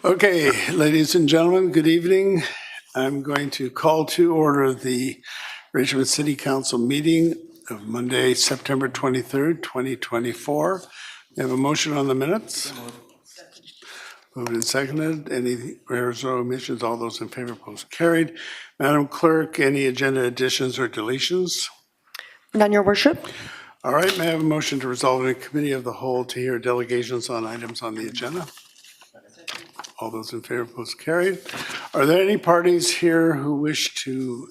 Okay, ladies and gentlemen, good evening. I'm going to call to order the Richmond City Council meeting of Monday, September 23rd, 2024. We have a motion on the minutes. Moved and seconded. Any errors or omissions? All those in favor, post carried. Madam Clerk, any agenda additions or deletions? None, Your Worship. All right, may I have a motion to resolve in a committee of the whole to hear delegations on items on the agenda? All those in favor, post carried. Are there any parties here who wish to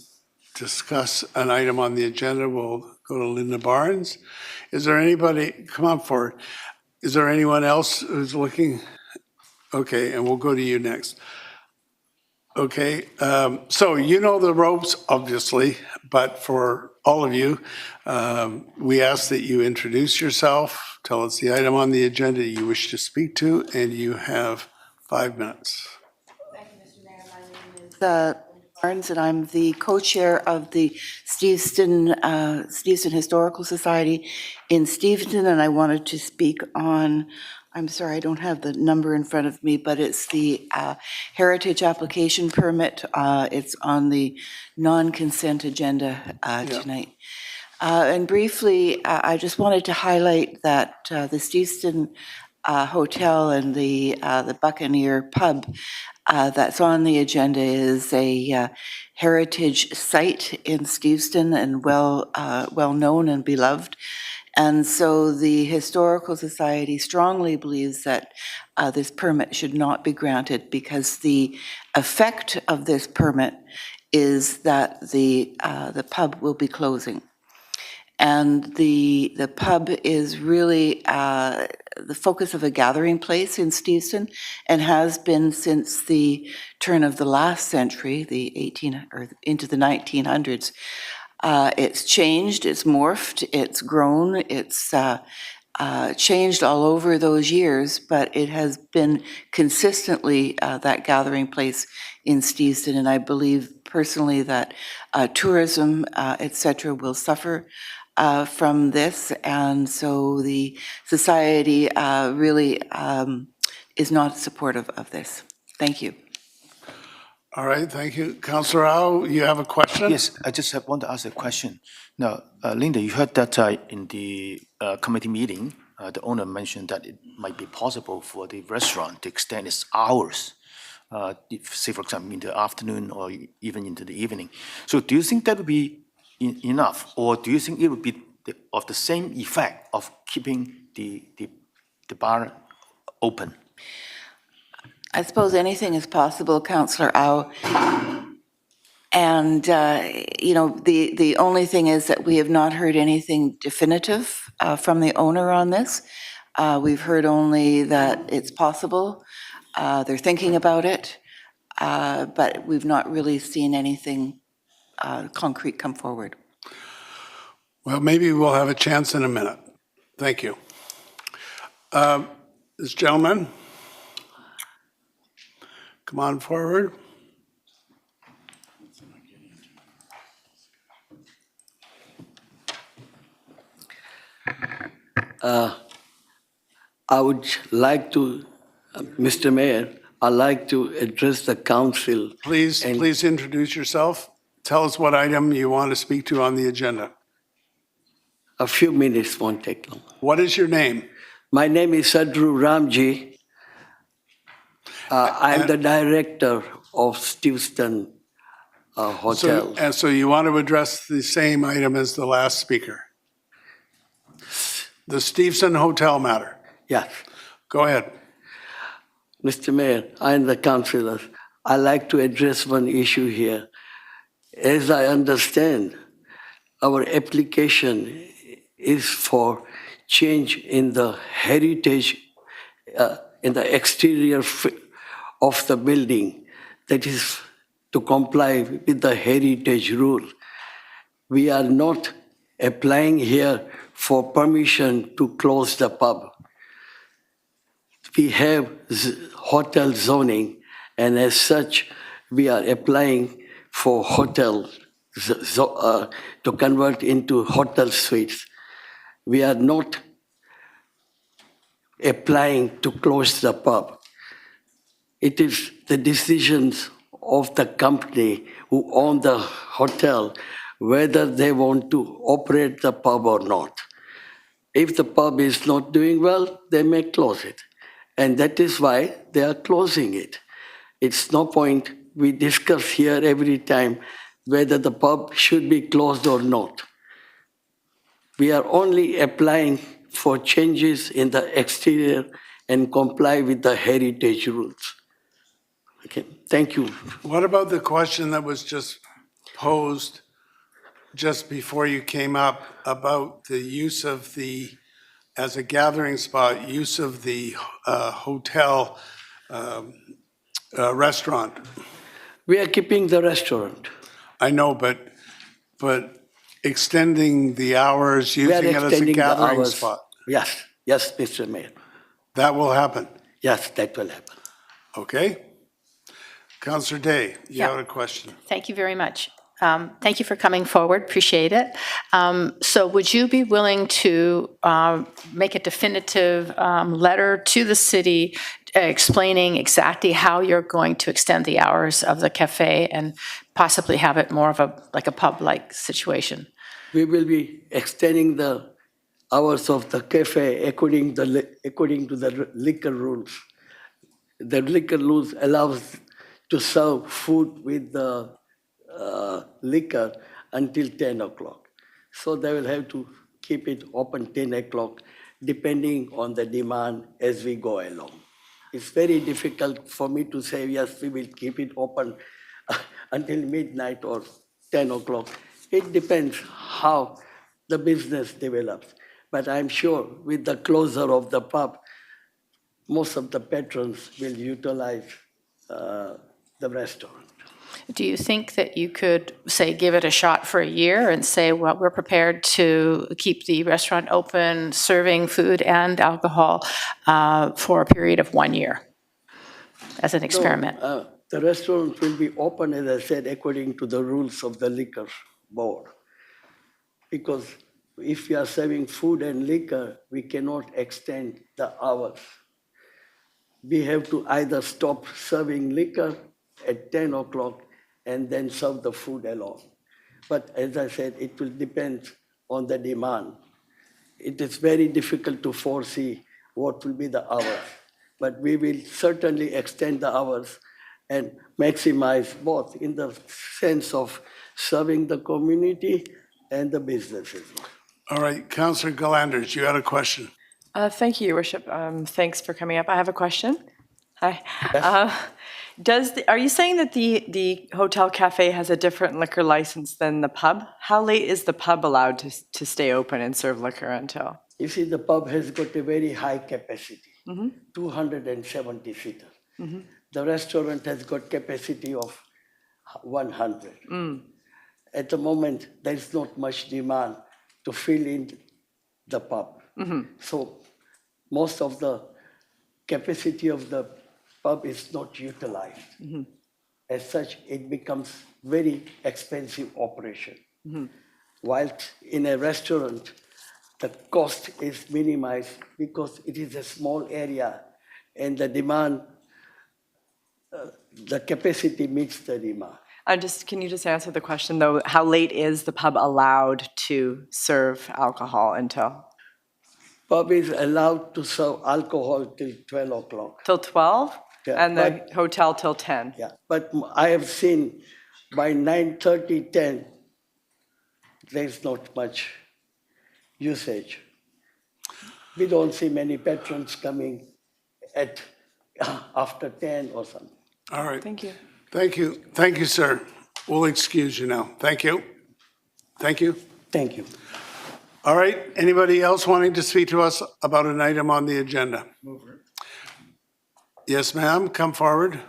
discuss an item on the agenda? We'll go to Linda Barnes. Is there anybody, come on forward. Is there anyone else who's looking? Okay, and we'll go to you next. Okay, so you know the ropes, obviously, but for all of you, we ask that you introduce yourself, tell us the item on the agenda you wish to speak to, and you have 5 minutes. Thank you, Mr. Mayor. My name is Barnes, and I'm the co-chair of the Steveston Historical Society in Steveston, and I wanted to speak on, I'm sorry, I don't have the number in front of me, but it's the heritage application permit. It's on the non-consent agenda tonight. And briefly, I just wanted to highlight that the Steveston Hotel and the Buccaneer Pub that's on the agenda is a heritage site in Steveston and well known and beloved. And so the Historical Society strongly believes that this permit should not be granted because the effect of this permit is that the pub will be closing. And the pub is really the focus of a gathering place in Steveston and has been since the turn of the last century, into the 1900s. It's changed, it's morphed, it's grown, it's changed all over those years, but it has been consistently that gathering place in Steveston, and I believe personally that tourism, et cetera, will suffer from this, and so the society really is not supportive of this. Thank you. All right, thank you. Councillor Rao, you have a question? Yes, I just want to ask a question. Now, Linda, you heard that in the committee meeting, the owner mentioned that it might be possible for the restaurant to extend its hours, say, for example, in the afternoon or even into the evening. So do you think that would be enough, or do you think it would be of the same effect of keeping the bar open? I suppose anything is possible, Councillor Au. And, the only thing is that we have not heard anything definitive from the owner on this. We've heard only that it's possible. They're thinking about it, but we've not really seen anything concrete come forward. Well, maybe we'll have a chance in a minute. Thank you. This gentleman, come on forward. I would like to, Mr. Mayor, I'd like to address the council. Please introduce yourself. Tell us what item you want to speak to on the agenda. A few minutes won't take long. What is your name? My name is Sadru Ramji. I'm the director of Steveston Hotel. So you want to address the same item as the last speaker? The Steveston Hotel matter. Yes. Go ahead. Mr. Mayor, I'm the councillor. I'd like to address one issue here. As I understand, our application is for change in the heritage, in the exterior of the building, that is to comply with the heritage rule. We are not applying here for permission to close the pub. We have hotel zoning, and as such, we are applying for hotel to convert into hotel suites. We are not applying to close the pub. it is the decisions of the company who own the hotel whether they want to operate the pub or not. If the pub is not doing well, they may close it. And that is why they are closing it. It's no point we discuss here every time whether the pub should be closed or not. We are only applying for changes in the exterior and comply with the heritage rules. Okay, thank you. What about the question that was just posed just before you came up about the use of the, as a gathering spot, use of the hotel restaurant? We are keeping the restaurant. I know, but extending the hours, We are using it as a extending the gathering hours. spot, Yes, yes, Mr. Mayor. that will happen, Yes, that will happen. okay? Counselor Day, you Yeah. had a question. Thank you very much. Thank you for coming forward, appreciate it. So would you be willing to make a definitive letter to the city explaining exactly how you're going to extend the hours of the cafe and possibly have it more of a, like a pub-like situation? We will be extending the hours of the cafe according to the liquor rules. The liquor rules allows to serve food with the liquor until 10 o'clock. So they will have to keep it open 10 o'clock depending on the demand as we go along. It's very difficult for me to say, yes, we will keep it open until midnight or 10 o'clock. It depends how the business develops. But I'm sure with the closure of the pub, most of the patrons will utilize the restaurant. Do you think that you could, say, give it a shot for a year and say, well, we're prepared to keep the restaurant open, serving food and alcohol for a period of 1 year as an experiment? No, the restaurant will be open, as I said, according to the rules of the liquor board. Because if we are serving food and liquor, we cannot extend the hours. We have to either stop serving liquor at 10 o'clock and then serve the food alone. But as I said, it will depend on the demand. It is very difficult to foresee what will be the hours. But we will certainly extend the hours and maximize both in the sense of serving the community and the businesses. All right, Counselor Galanders, you had a question. Thank you, Your Worship. Thanks for coming up. I have a question. Hi. Are you saying that the hotel cafe has a different liquor license than the pub? How late is the pub allowed to stay open and serve liquor until? You see, the pub has got a very high capacity, 270 seater. The restaurant has got capacity of 100. At the moment, there's not much demand to fill in the pub. So most of the capacity of the pub is not utilized. As such, it becomes very expensive operation. While in a restaurant, the cost is minimized because it is a small area and the demand, the capacity meets the demand. Can you just answer the question though? How late is the pub allowed to serve alcohol until? Pub is allowed to serve alcohol till 12 o'clock. Till 12? Yeah, And the hotel till 10? Yeah, but I have seen by 9:30, 10, there's not much usage. We don't see many patrons coming at after 10 or something. All right. Thank you. Thank you. Thank you, sir. We'll excuse you now. Thank you. Thank you. Thank you. All right. Anybody else wanting to speak to us about an item on the agenda? Yes, ma'am. Come forward.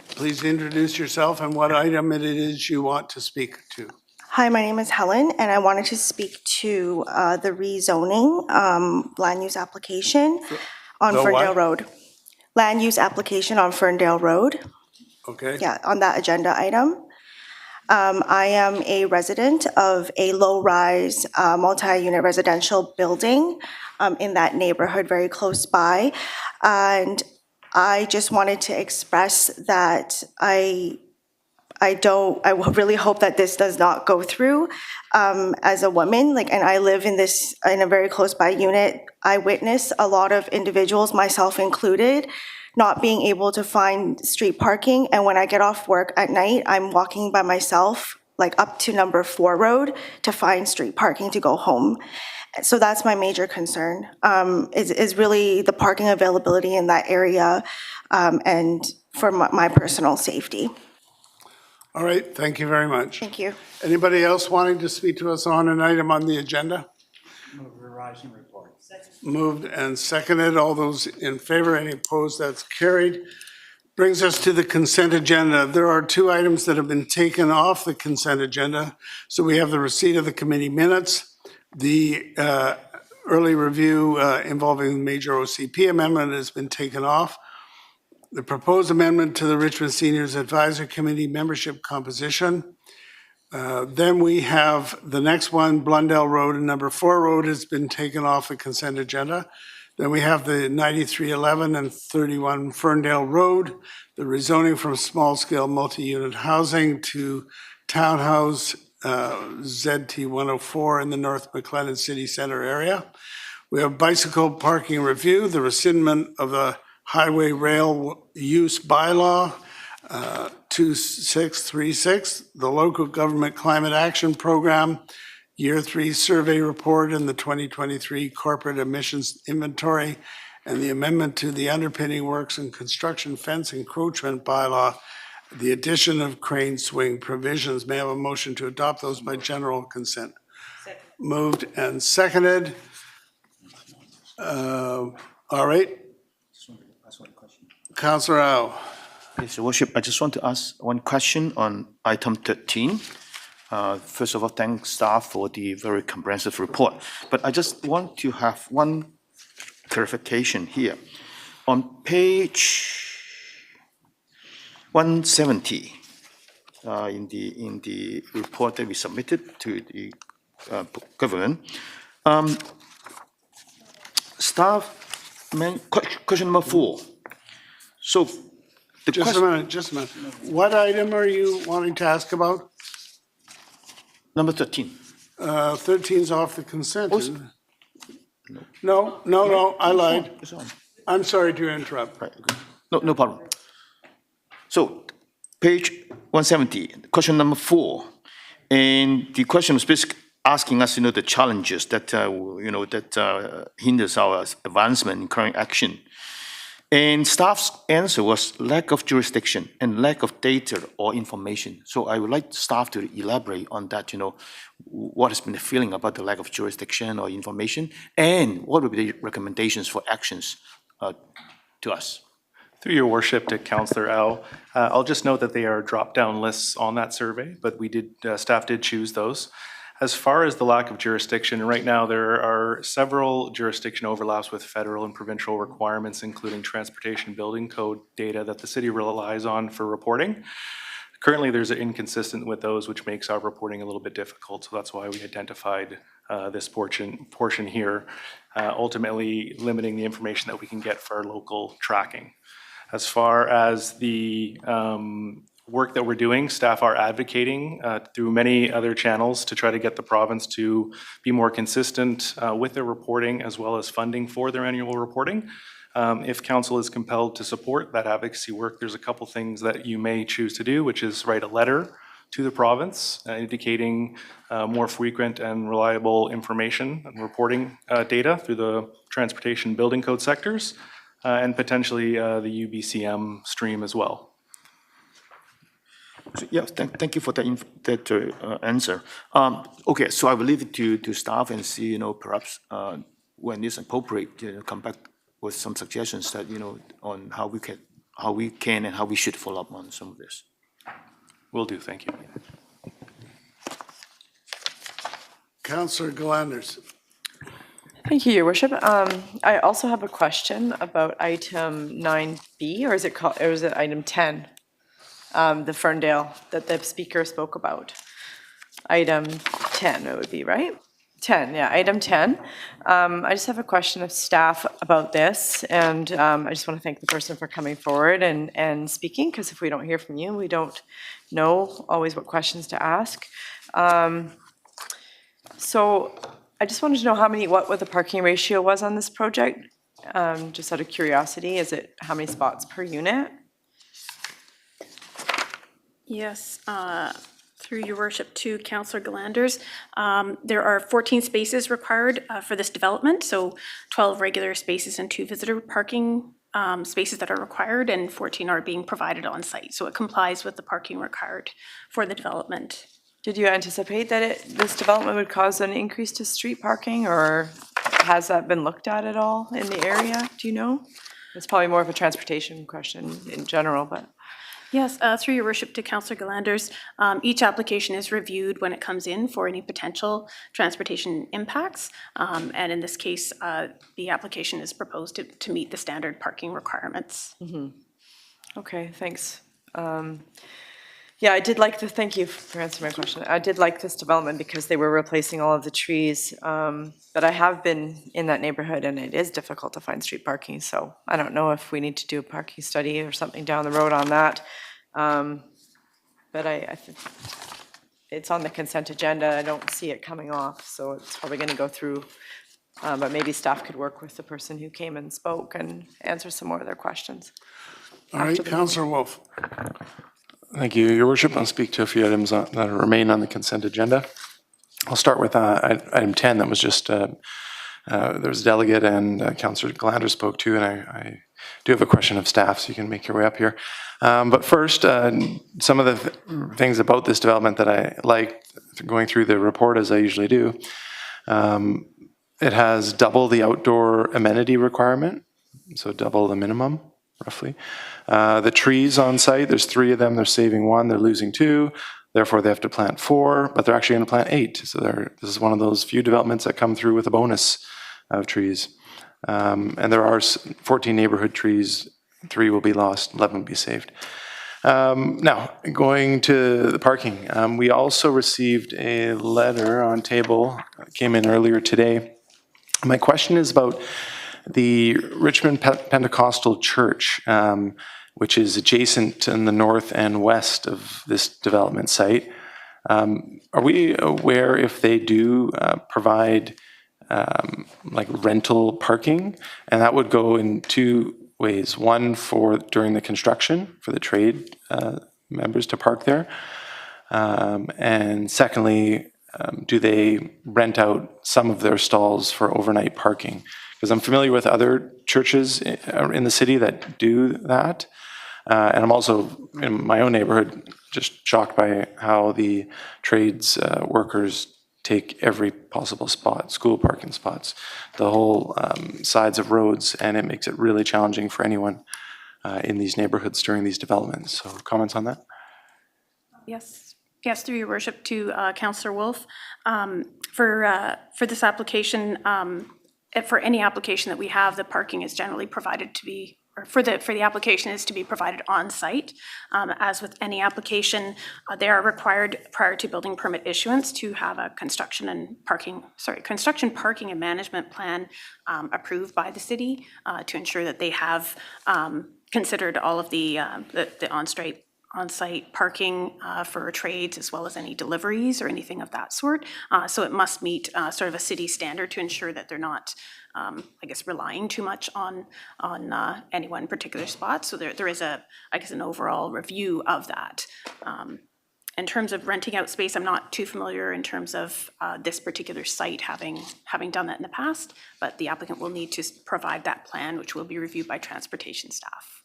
Please introduce yourself and what item it is you want to speak to. Hi, my name is Helen, and I wanted to speak to the rezoning land use application on The what? Ferndale Road. Land use application on Ferndale Road, Okay? yeah, on that agenda item. I am a resident of a low-rise, multi-unit residential building in that neighborhood very close by. And I just wanted to express that I really hope that this does not go through as a woman, and I live in a very close by unit. I witness a lot of individuals, myself included, not being able to find street parking. And when I get off work at night, I'm walking by myself, up to number 4 road to find street parking to go home. So that's my major concern, is really the parking availability in that area, and for my personal safety. All right, thank you very much. Thank you. Anybody else wanting to speak to us on an item on the agenda? Moved and seconded. All those in favor, any opposed, that's carried. Brings us to the consent agenda. There are 2 items that have been taken off the consent agenda. So we have the receipt of the committee minutes, the early review involving the major OCP amendment has been taken off. The proposed amendment to the Richmond Seniors Advisory Committee membership composition. Then we have the next one, Blundell Road and number 4 road has been taken off the consent agenda. Then we have the 9311 and 31 Ferndale Road, the rezoning from small-scale multi-unit housing to townhouse ZT 104 in the North McLennan City Center area. We have bicycle parking review, the rescindment of the highway rail use bylaw, 2636, the local government climate action program, Year 3 survey report and the 2023 corporate emissions inventory, and the amendment to the underpinning works and construction fence encroachment bylaw, the addition of crane swing provisions. May I have a motion to adopt those by general consent? Second. Moved and seconded. All right. Councillor Au. Yes, Your Worship, I just want to ask one question on item 13. First of all, thank staff for the very comprehensive report. But I just want to have one clarification here. On page 170, in the report that we submitted to the government, staff, question number 4. So the Just a minute. What item are you wanting to ask about? Number 13. 13's off the consent, isn't it? No, I lied. It's on. I'm sorry to interrupt. Right. Okay. No problem. So, page 170, question number 4, and the question was basically asking us, the challenges that hinders our advancement in current action. And staff's answer was lack of jurisdiction and lack of data or information. So I would like staff to elaborate on that, what has been the feeling about the lack of jurisdiction or information, and what would be the recommendations for actions to us. Through your worship to Councillor Au, I'll just note that they are drop-down lists on that survey, but staff did choose those. As far as the lack of jurisdiction, right now there are several jurisdiction overlaps with federal and provincial requirements, including transportation building code data that the city relies on for reporting. Currently, there's an inconsistent with those, which makes our reporting a little bit difficult. So that's why we identified this portion here, ultimately limiting the information that we can get for our local tracking. As far as the work that we're doing, staff are advocating through many other channels to try to get the province to be more consistent with their reporting as well as funding for their annual reporting. If council is compelled to support that advocacy work, there's a couple things that you may choose to do, which is write a letter to the province indicating more frequent and reliable information and reporting data through the transportation building code sectors and potentially the UBCM stream as well. So, yeah, thank you for that answer. Okay, so I will leave it to staff and see, perhaps when it's appropriate, come back with some suggestions that, on how we can and how we should follow up on some of this. Will do, thank you. Councillor Glanders. Thank you, Your Worship. I also have a question about item 9B, or is it item 10? the Ferndale that the speaker spoke about. Item 10, it would be, right? 10, yeah, item 10. I just have a question of staff about this, and I just want to thank the person for coming forward and speaking, because if we don't hear from you, we don't know always what questions to ask. So I just wanted to know what the parking ratio was on this project, just out of curiosity. Is it how many spots per unit? Yes, through your worship to Councillor Galanders. There are 14 spaces required for this development, so 12 regular spaces and 2 visitor parking spaces that are required, and 14 are being provided on site. So it complies with the parking required for the development. Did you anticipate that this development would cause an increase to street parking, or has that been looked at all in the area? Do you know? It's probably more of a transportation question in general, but. Yes, through your worship to Councillor Galanders, each application is reviewed when it comes in for any potential transportation impacts. And in this case, the application is proposed to meet the standard parking requirements. Okay, thanks. Yeah, I did like thank you for answering my question. I did like this development because they were replacing all of the trees. But I have been in that neighborhood and it is difficult to find street parking. So I don't know if we need to do a parking study or something down the road on that. But I think it's on the consent agenda. I don't see it coming off, so it's probably going to go through. But maybe staff could work with the person who came and spoke and answer some more of their questions. All right, Councillor Wolf. Thank you, Your Worship. I'll speak to a few items that remain on the consent agenda. I'll start with item 10 that was just, there was a delegate and Councillor Galanders spoke to, and I do have a question of staff, so you can make your way up here. But first, some of the things about this development that I liked going through the report, as I usually do. It has double the outdoor amenity requirement, so double the minimum, roughly. The trees on site, there's 3 of them, they're saving 1, they're losing 2, therefore they have to plant 4, but they're actually going to plant 8. So this is one of those few developments that come through with a bonus of trees. And there are 14 neighborhood trees, 3 will be lost, 11 will be saved. Now, going to the parking, we also received a letter on table, came in earlier today. My question is about the Richmond Pentecostal Church, which is adjacent in the north and west of this development site. Are we aware if they do provide like rental parking? And that would go in 2 ways. One, for during the construction for the trade members to park there. And secondly, do they rent out some of their stalls for overnight parking? Because I'm familiar with other churches in the city that do that. And I'm also, in my own neighborhood, just shocked by how the trades workers take every possible spot, school parking spots, the whole sides of roads, and it makes it really challenging for anyone in these neighborhoods during these developments. So comments on that? Yes, through your worship to Councillor Wolf. For this application, for any application that we have, the parking is generally provided to be, or for the application is to be provided on site. As with any application, they are required prior to building permit issuance to have a construction parking and management plan approved by the city to ensure that they have considered all of the on-site parking for trades as well as any deliveries or anything of that sort. So it must meet sort of a city standard to ensure that they're not, I guess, relying too much on any one particular spot. So there is an overall review of that. In terms of renting out space, I'm not too familiar in terms of this particular site having done that in the past, but the applicant will need to provide that plan, which will be reviewed by transportation staff.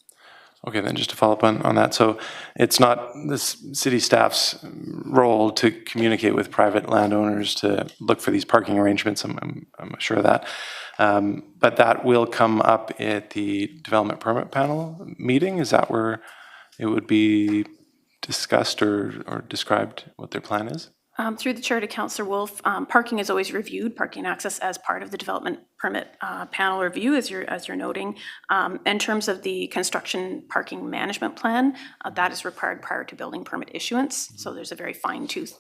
Okay, then just to follow up on that, so it's not this city staff's role to communicate with private landowners to look for these parking arrangements, I'm sure of that. But that will come up at the development permit panel meeting? Is that where it would be discussed or described what their plan is? Through the chair to Councillor Wolf, parking is always reviewed, parking access as part of the development permit panel review, as you're noting. In terms of the construction parking management plan, that is required prior to building permit issuance. So there's a very fine-tooth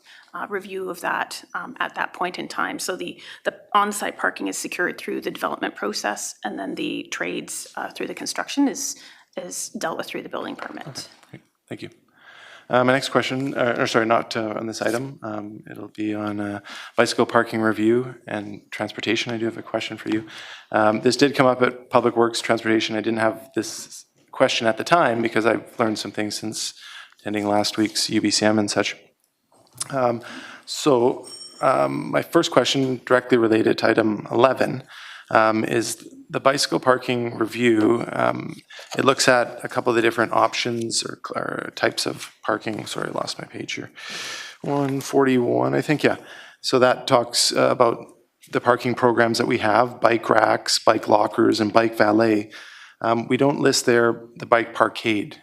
review of that at that point in time. So the on-site parking is secured through the development process, and then the trades through the construction is dealt with through the building permit. Okay, thank you. My next question, or sorry, not on this item. It'll be on bicycle parking review and transportation. I do have a question for you. This did come up at Public Works Transportation. I didn't have this question at the time because I've learned some things since attending last week's UBCM and such. My first question, directly related to item 11, is the bicycle parking review. It looks at a couple of the different options or types of parking. Sorry, I lost my page here. 141, I think, yeah. So that talks about the parking programs that we have: bike racks, bike lockers, and bike valet. We don't list there the bike parkade.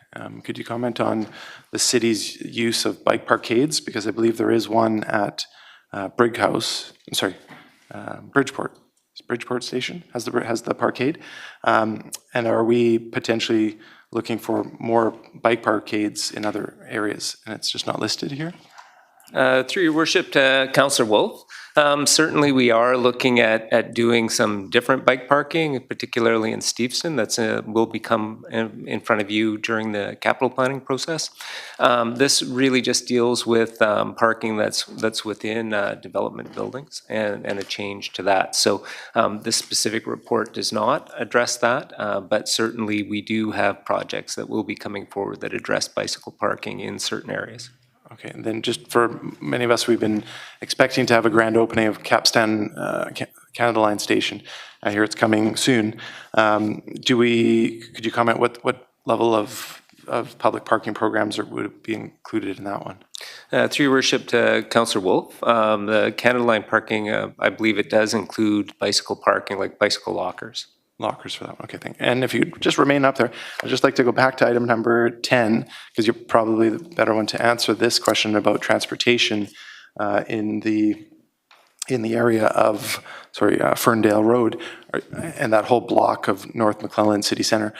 Could you comment on the city's use of bike parkades? Because I believe there is one at Bridgeport Station has the parkade. And are we potentially looking for more bike parkades in other areas, and it's just not listed here? Through your worship to Councillor Wolf, certainly we are looking at doing some different bike parking, particularly in Steveston. That's will become in front of you during the capital planning process. This really just deals with parking that's within development buildings and a change to that. So this specific report does not address that, but certainly we do have projects that will be coming forward that address bicycle parking in certain areas. Okay, and then just for many of us, we've been expecting to have a grand opening of Capstan Canada Line Station. I hear it's coming soon. Could you comment what level of public parking programs would be included in that one? Through your worship to Councillor Wolf, the Canada Line parking, I believe it does include bicycle parking, like bicycle lockers. Lockers for that one. Okay, thank you. And if you just remain up there, I'd just like to go back to item number 10, because you're probably the better one to answer this question about transportation in the area of, Ferndale Road and that whole block of North McClellan City Centre.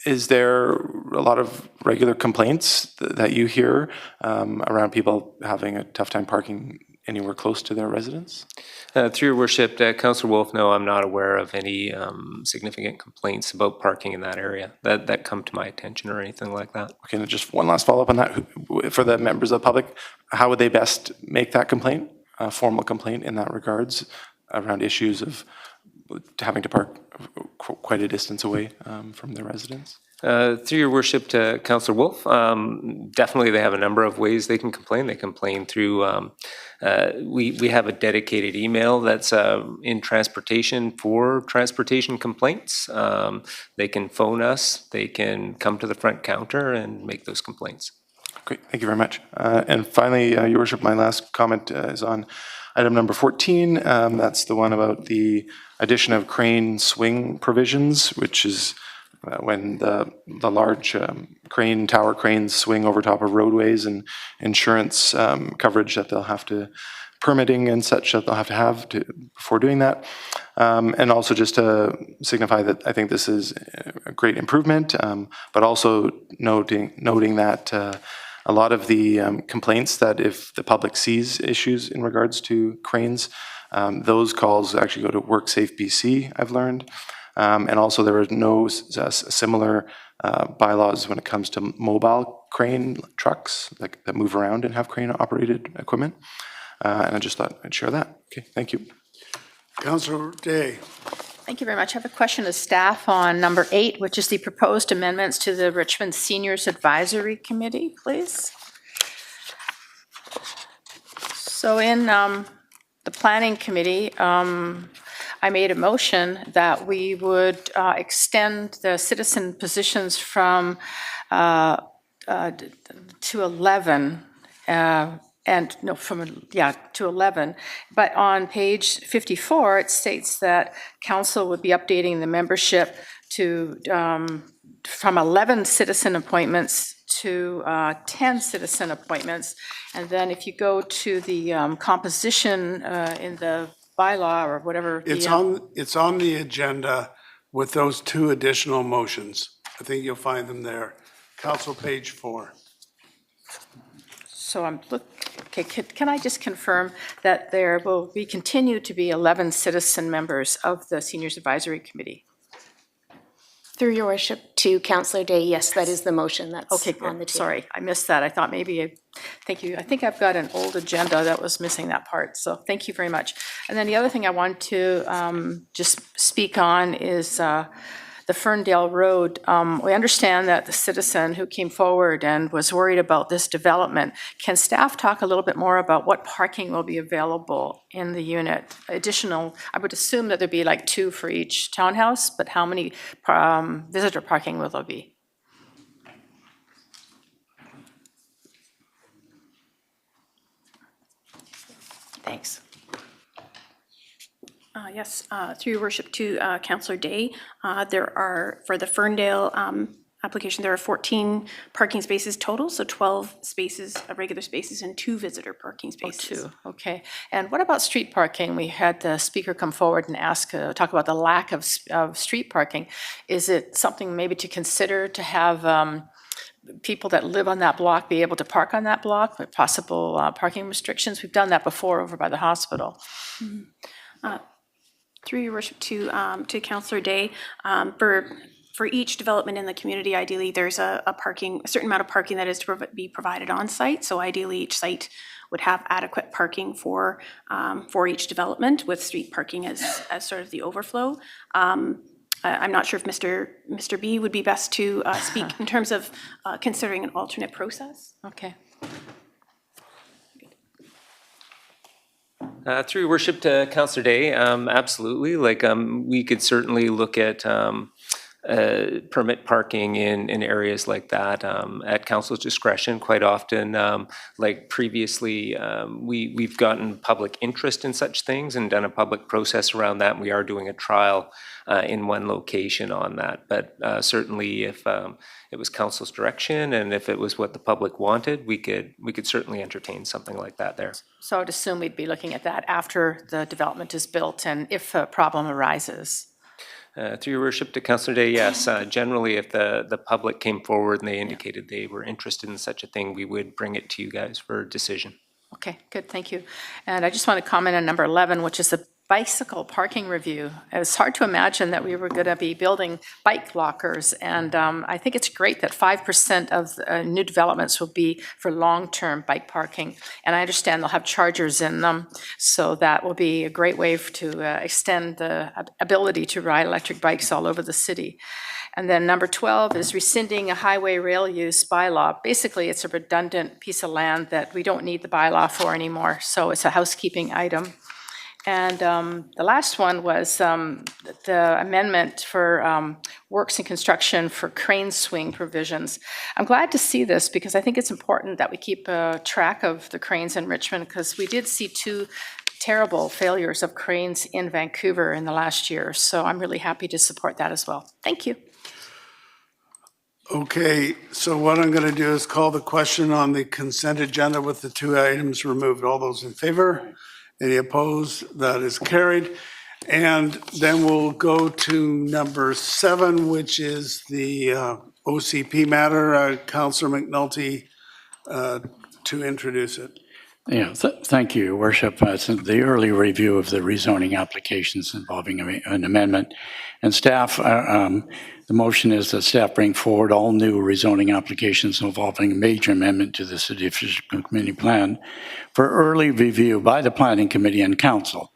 Is there a lot of regular complaints that you hear around people having a tough time parking anywhere close to their residence? Through your worship, Councillor Wolf, no, I'm not aware of any significant complaints about parking in that area that come to my attention or anything like that. Okay, and just one last follow-up on that. For the members of the public, how would they best make that complaint, a formal complaint in that regards, around issues of having to park quite a distance away from their residence? Through your worship to Councillor Wolf, definitely they have a number of ways they can complain. They complain through, we have a dedicated email that's in transportation for transportation complaints. They can phone us, they can come to the front counter and make those complaints. Great, thank you very much. And finally, Your Worship, my last comment is on item number 14. That's the one about the addition of crane swing provisions, which is when the large tower cranes swing over top of roadways, and insurance coverage that they'll have to, permitting and such that they'll have before doing that. And also just to signify that I think this is a great improvement, but also noting that a lot of the complaints that if the public sees issues in regards to cranes, those calls actually go to WorkSafe BC, I've learned. And also there are no similar bylaws when it comes to mobile crane trucks that move around and have crane operated equipment. And I just thought I'd share that. Okay, thank you. Councillor Day. Thank you very much. I have a question to staff on number 8, which is the proposed amendments to the Richmond Seniors Advisory Committee, please. So in the Planning Committee, I made a motion that we would extend the citizen positions from to 11, to 11. But on page 54, it states that council would be updating the membership to from 11 citizen appointments to 10 citizen appointments. And then if you go to the composition in the bylaw or whatever. It's on the agenda with those 2 additional motions. I think you'll find them there. Council page 4. So okay, can I just confirm that there will continue to be 11 citizen members of the Seniors Advisory Committee? Through your worship to Councillor Day, yes, that is the motion that's Okay, on the good. table. Sorry, I missed that. I thought maybe, thank you. I think I've got an old agenda that was missing that part, so thank you very much. And then the other thing I want to just speak on is the Ferndale Road. We understand that the citizen who came forward and was worried about this development, can staff talk a little bit more about what parking will be available in the unit? Additional, I would assume that there'd be like 2 for each townhouse, but how many visitor parking will there be? Thanks. Yes, through your worship to Councillor Day, there are, for the Ferndale application, there are 14 parking spaces total, so 12 spaces, regular spaces, and 2 visitor parking spaces. 2, okay. And what about street parking? We had the speaker come forward and talk about the lack of street parking. Is it something maybe to consider to have people that live on that block be able to park on that block with possible parking restrictions? We've done that before over by the hospital. Through your worship to Councillor Day, for each development in the community, ideally, there's a certain amount of parking that is to be provided on site. So ideally, each site would have adequate parking for each development, with street parking as sort of the overflow. I'm not sure if Mr. B would be best to speak in terms of considering an alternate process. Okay. Through your worship to Councillor Day, absolutely. We could certainly look at permit parking in areas like that at council's discretion. Quite often, like previously, we've gotten public interest in such things and done a public process around that. And we are doing a trial in one location on that. But certainly, if it was council's direction and if it was what the public wanted, we could certainly entertain something like that there. So I'd assume we'd be looking at that after the development is built and if a problem arises. Through your worship to Councillor Day, yes. Generally, if the public came forward and they indicated they were interested in such a thing, we would bring it to you guys for decision. Okay, good, thank you. And I just want to comment on number 11, which is the bicycle parking review. It's hard to imagine that we were going to be building bike lockers, and I think it's great that 5% of new developments will be for long-term bike parking. And I understand they'll have chargers in them, so that will be a great way to extend the ability to ride electric bikes all over the city. And then number 12 is rescinding a highway rail use bylaw. Basically, it's a redundant piece of land that we don't need the bylaw for anymore, so it's a housekeeping item. And the last one was the amendment for works and construction for crane swing provisions. I'm glad to see this because I think it's important that we keep track of the cranes in Richmond, because we did see 2 terrible failures of cranes in Vancouver in the last year. So I'm really happy to support that as well. Thank you. Okay, so what I'm going to do is call the question on the consent agenda with the 2 items removed. All those in favor? Any opposed? That is carried. And then we'll go to number 7, which is the OCP matter. Councillor McNulty to introduce it. Yeah, thank you, Your Worship. It's the early review of the rezoning applications involving an amendment. And staff, the motion is that staff bring forward all new rezoning applications involving a major amendment to the City of Fishkill Community Plan for early review by the Planning Committee and Council.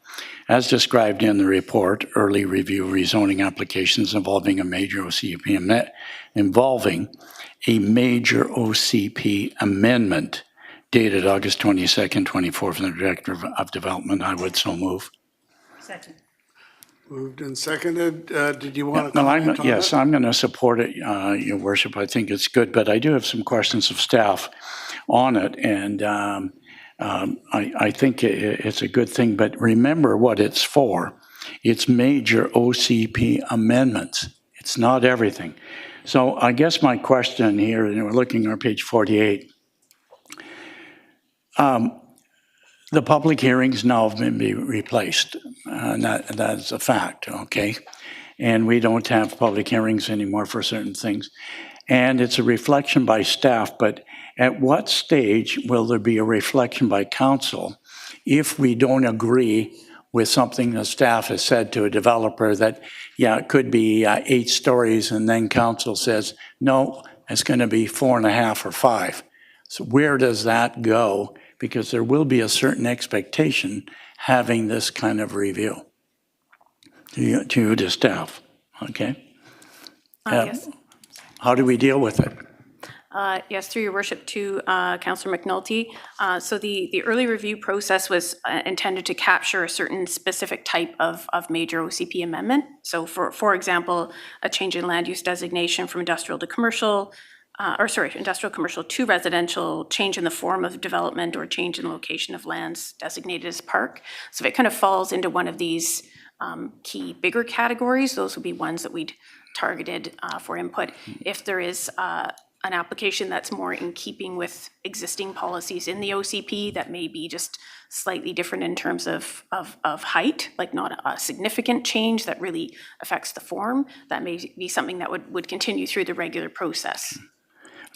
As described in the report, early review rezoning applications involving a major OCP amendment dated August 22nd, 24 from the Director of Development. I would so move. Second. Moved and seconded. Did you want to comment on Yes, that? I'm going to support it, Your Worship. I think it's good, but I do have some questions of staff on it, and I think it's a good thing. But remember what it's for. It's major OCP amendments. It's not everything. So I guess my question here, and we're looking on page 48, the public hearings now have been replaced. That's a fact, okay? And we don't have public hearings anymore for certain things. And it's a reflection by staff, but at what stage will there be a reflection by council if we don't agree with something the staff has said to a developer that, yeah, it could be 8 stories, and then council says, no, it's going to be 4.5 or 5. So where does that go? Because there will be a certain expectation having this kind of review to the staff, okay? Yes. How do we deal with it? Yes, through your worship to Councillor McNulty. So the early review process was intended to capture a certain specific type of major OCP amendment. So for example, a change in land use designation from industrial to commercial, industrial commercial to residential, change in the form of development, or change in the location of lands designated as park. So if it kind of falls into one of these key bigger categories, those would be ones that we'd targeted for input. If there is an application that's more in keeping with existing policies in the OCP that may be just slightly different in terms of height, like not a significant change that really affects the form, that may be something that would continue through the regular process.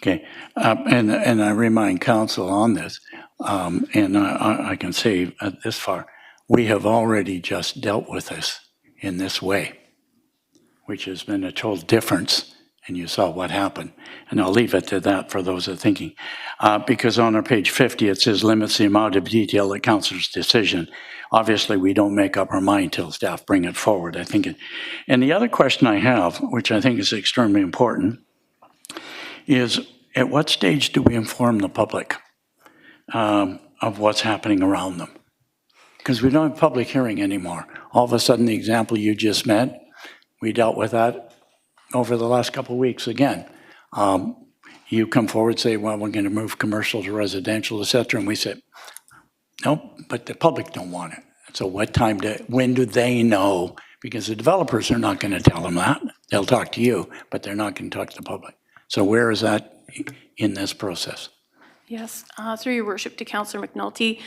Okay, and I remind council on this, and I can say this far, we have already just dealt with this in this way, which has been a total difference, and you saw what happened. And I'll leave it to that for those that are thinking. Because on our page 50, it says limits the amount of detail that council's decision. Obviously, we don't make up our mind till staff bring it forward, I think. And the other question I have, which I think is extremely important, is at what stage do we inform the public of what's happening around them? Because we don't have public hearing anymore. All of a sudden, the example you just met, we dealt with that over the last couple of weeks again. You come forward and say, well, we're going to move commercial to residential, et cetera, and we said, nope, but the public don't want it. So when do they know? Because the developers are not going to tell them that. They'll talk to you, but they're not going to talk to the public. So where is that in this process? Yes, through your worship to Councillor McNulty,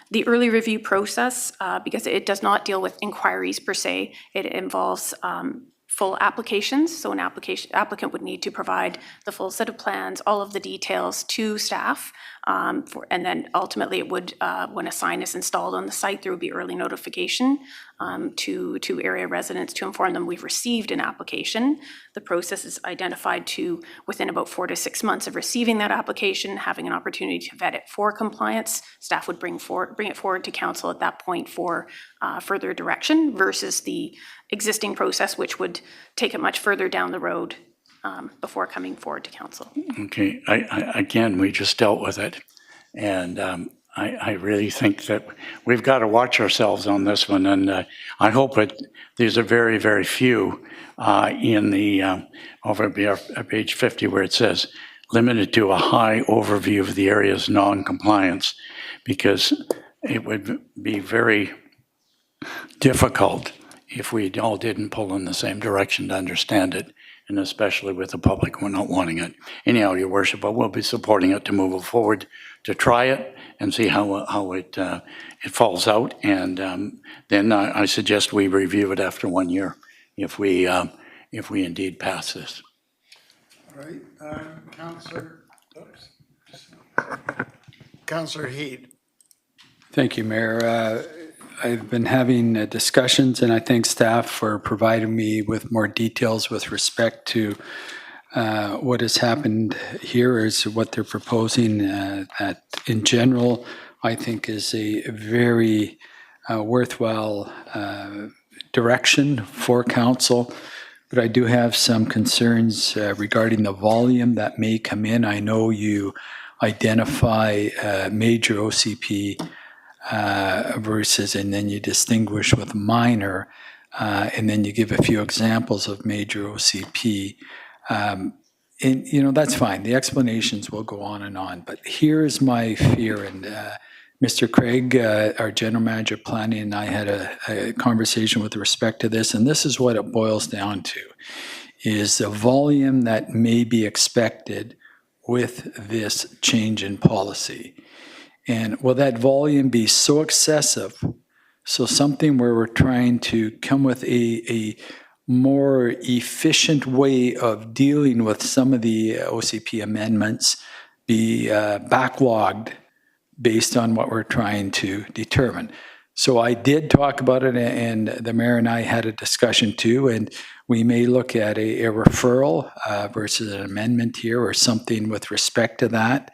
the early review process, because it does not deal with inquiries per se, it involves full applications. So an applicant would need to provide the full set of plans, all of the details to staff, and then ultimately it would, when a sign is installed on the site, there would be early notification to area residents to inform them we've received an application. The process is identified to within about 4 to 6 months of receiving that application, having an opportunity to vet it for compliance. Staff would bring it forward to council at that point for further direction versus the existing process, which would take it much further down the road before coming forward to council. Okay, Again, we just dealt with it. And I really think that we've got to watch ourselves on this one. And I hope these are very, very few in the, over page 50 where it says, limited to a high overview of the area's non-compliance, because it would be very difficult if we all didn't pull in the same direction to understand it, and especially with the public, we're not wanting it. Anyhow, Your Worship, I will be supporting it to move it forward, to try it and see how it falls out. And then I suggest we review it after 1 year if we indeed pass this. All right, Councillor Heed. Thank you, Mayor. I've been having discussions, and I thank staff for providing me with more details with respect to what has happened here, is what they're proposing. That in general, I think is a very worthwhile direction for council. But I do have some concerns regarding the volume that may come in. I know you identify major OCP versus, and then you distinguish with minor, and then you give a few examples of major OCP. And, that's fine. The explanations will go on and on. But here's my fear, and Mr. Craig, our General Manager of Planning, and I had a conversation with respect to this, and this is what it boils down to, is the volume that may be expected with this change in policy. And will that volume be so excessive, so something where we're trying to come with a more efficient way of dealing with some of the OCP amendments, be backlogged based on what we're trying to determine. So I did talk about it, and the mayor and I had a discussion too, and we may look at a referral versus an amendment here or something with respect to that,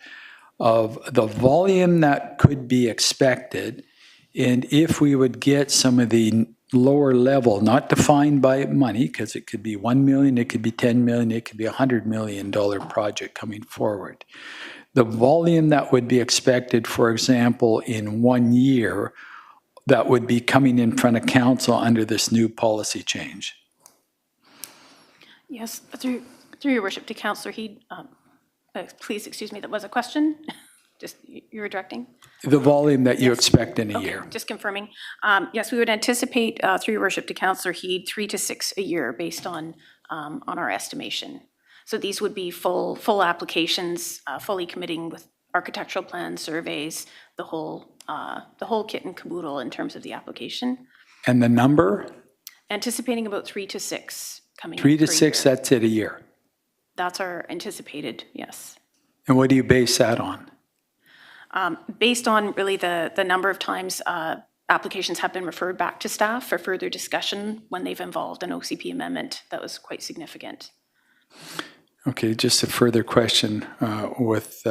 of the volume that could be expected, and if we would get some of the lower level, not defined by money, because it could be 1 million, it could be 10 million, it could be $100 million project coming forward. The volume that would be expected, for example, in 1 year, that would be coming in front of council under this new policy change. Yes, through your worship to Councillor Heed, please excuse me, that was a question? Just you were directing? The volume that you expect in a Okay, year. just confirming. Yes, we would anticipate, through your worship to Councillor Heed, 3 to 6 a year based on our estimation. So these would be full applications, fully committing with architectural plans, surveys, the whole kit and caboodle in terms of the application. And the number? Anticipating about 3 to 6 coming in 3 to per 6, year. that's it a year. That's our anticipated, yes. And what do you base that on? Based on really the number of times applications have been referred back to staff for further discussion when they've involved an OCP amendment, that was quite significant. Okay, just a further question with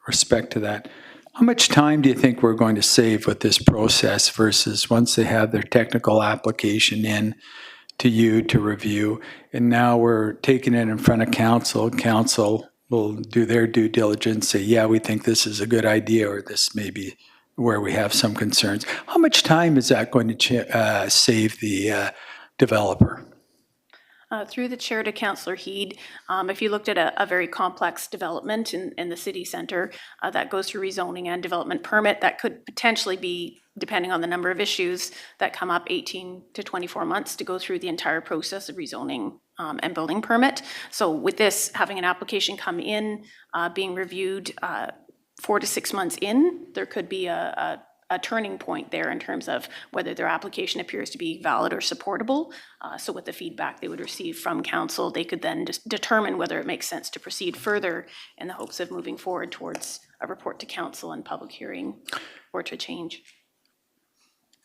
respect to that. How much time do you think we're going to save with this process versus once they have their technical application in to you to review, and now we're taking it in front of council, council will do their due diligence, say, yeah, we think this is a good idea, or this may be where we have some concerns. How much time is that going to save the developer? Through the chair to Councillor Heed, if you looked at a very complex development in the city centre that goes through rezoning and development permit, that could potentially be, depending on the number of issues that come up, 18 to 24 months to go through the entire process of rezoning and building permit. So with this, having an application come in, being reviewed 4 to 6 months in, there could be a turning point there in terms of whether their application appears to be valid or supportable. So with the feedback they would receive from council, they could then just determine whether it makes sense to proceed further in the hopes of moving forward towards a report to council and public hearing or to change.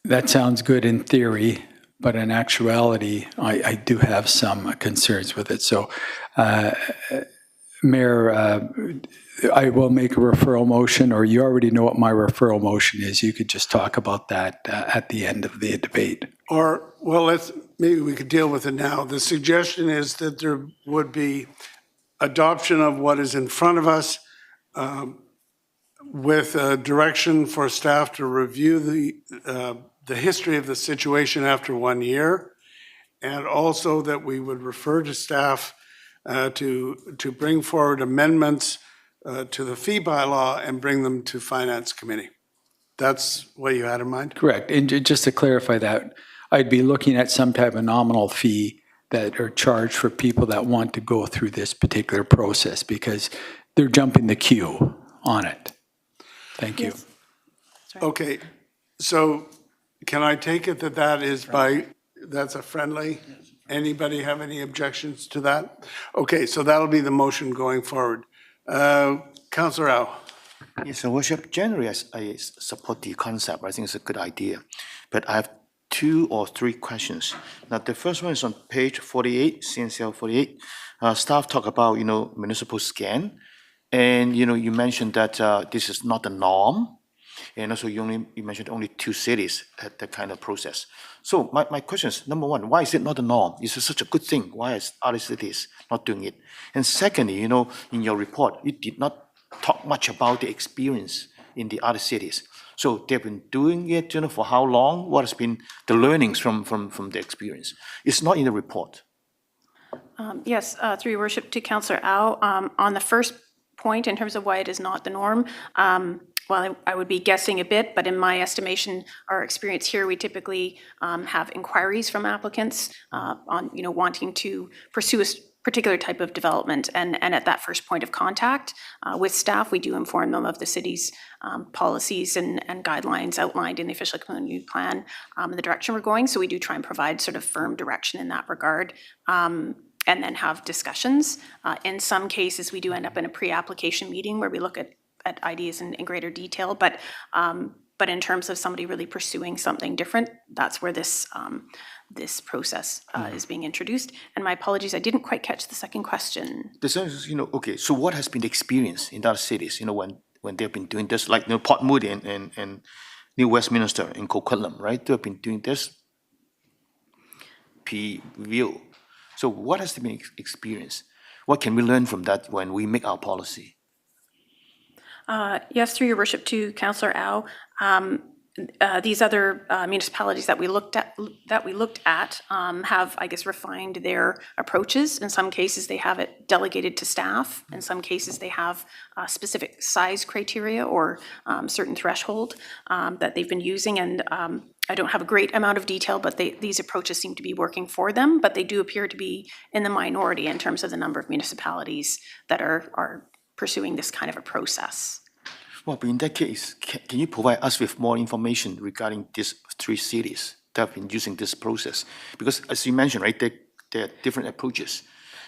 That sounds good in theory, but in actuality, I do have some concerns with it. So, Mayor, I will make a referral motion, or you already know what my referral motion is. You could just talk about that at the end of the debate. Or, well, maybe we could deal with it now. The suggestion is that there would be adoption of what is in front of us with a direction for staff to review the history of the situation after 1 year, and also that we would refer to staff to bring forward amendments to the fee bylaw and bring them to Finance Committee. That's what you had in mind? Correct. And just to clarify that, I'd be looking at some type of nominal fee that are charged for people that want to go through this particular process because they're jumping the queue on it. Thank you. Yes. Okay, so can I take it that that's a friendly? Anybody have any objections to that? Okay, so that'll be the motion going forward. Councillor Au. Yes, Your Worship, generally I support the concept. I think it's a good idea. But I have 2 or 3 questions. Now, the first one is on page 48, CNCL 48. Staff talk about, municipal scan. And, you mentioned that this is not the norm. And also you mentioned only 2 cities had that kind of process. So my question is, number one, why is it not the norm? Is it such a good thing? Why is other cities not doing it? And secondly, in your report, you did not talk much about the experience in the other cities. So they've been doing it, for how long? What has been the learnings from the experience? It's not in the report. Yes, through your worship to Councillor Au, on the first point in terms of why it is not the norm, well, I would be guessing a bit, but in my estimation, our experience here, we typically have inquiries from applicants on, wanting to pursue particular type of development. And at that first point of contact with staff, we do inform them of the city's policies and guidelines outlined in the official community plan and the direction we're going. So we do try and provide sort of firm direction in that regard. And then have discussions. In some cases, we do end up in a pre-application meeting where we look at ideas in greater detail. But in terms of somebody really pursuing something different, that's where this process is being introduced. And my apologies, I didn't quite catch the second question. The sense is, okay, so what has been the experience in other cities, when they've been doing this, like Port Moody and New Westminster in Coquitlam, right? They've been doing this pre-review. So what has been experience? What can we learn from that when we make our policy? Yes, through your worship to Councillor Au. These other municipalities that we looked at have, I guess, refined their approaches. In some cases, they have it delegated to staff. In some cases, they have specific size criteria or certain threshold that they've been using. And I don't have a great amount of detail, but these approaches seem to be working for them. But they do appear to be in the minority in terms of the number of municipalities that are pursuing this kind of a process. Well, but in that case, can you provide us with more information regarding these 3 cities that have been using this process? Because as you mentioned, right, there are different approaches.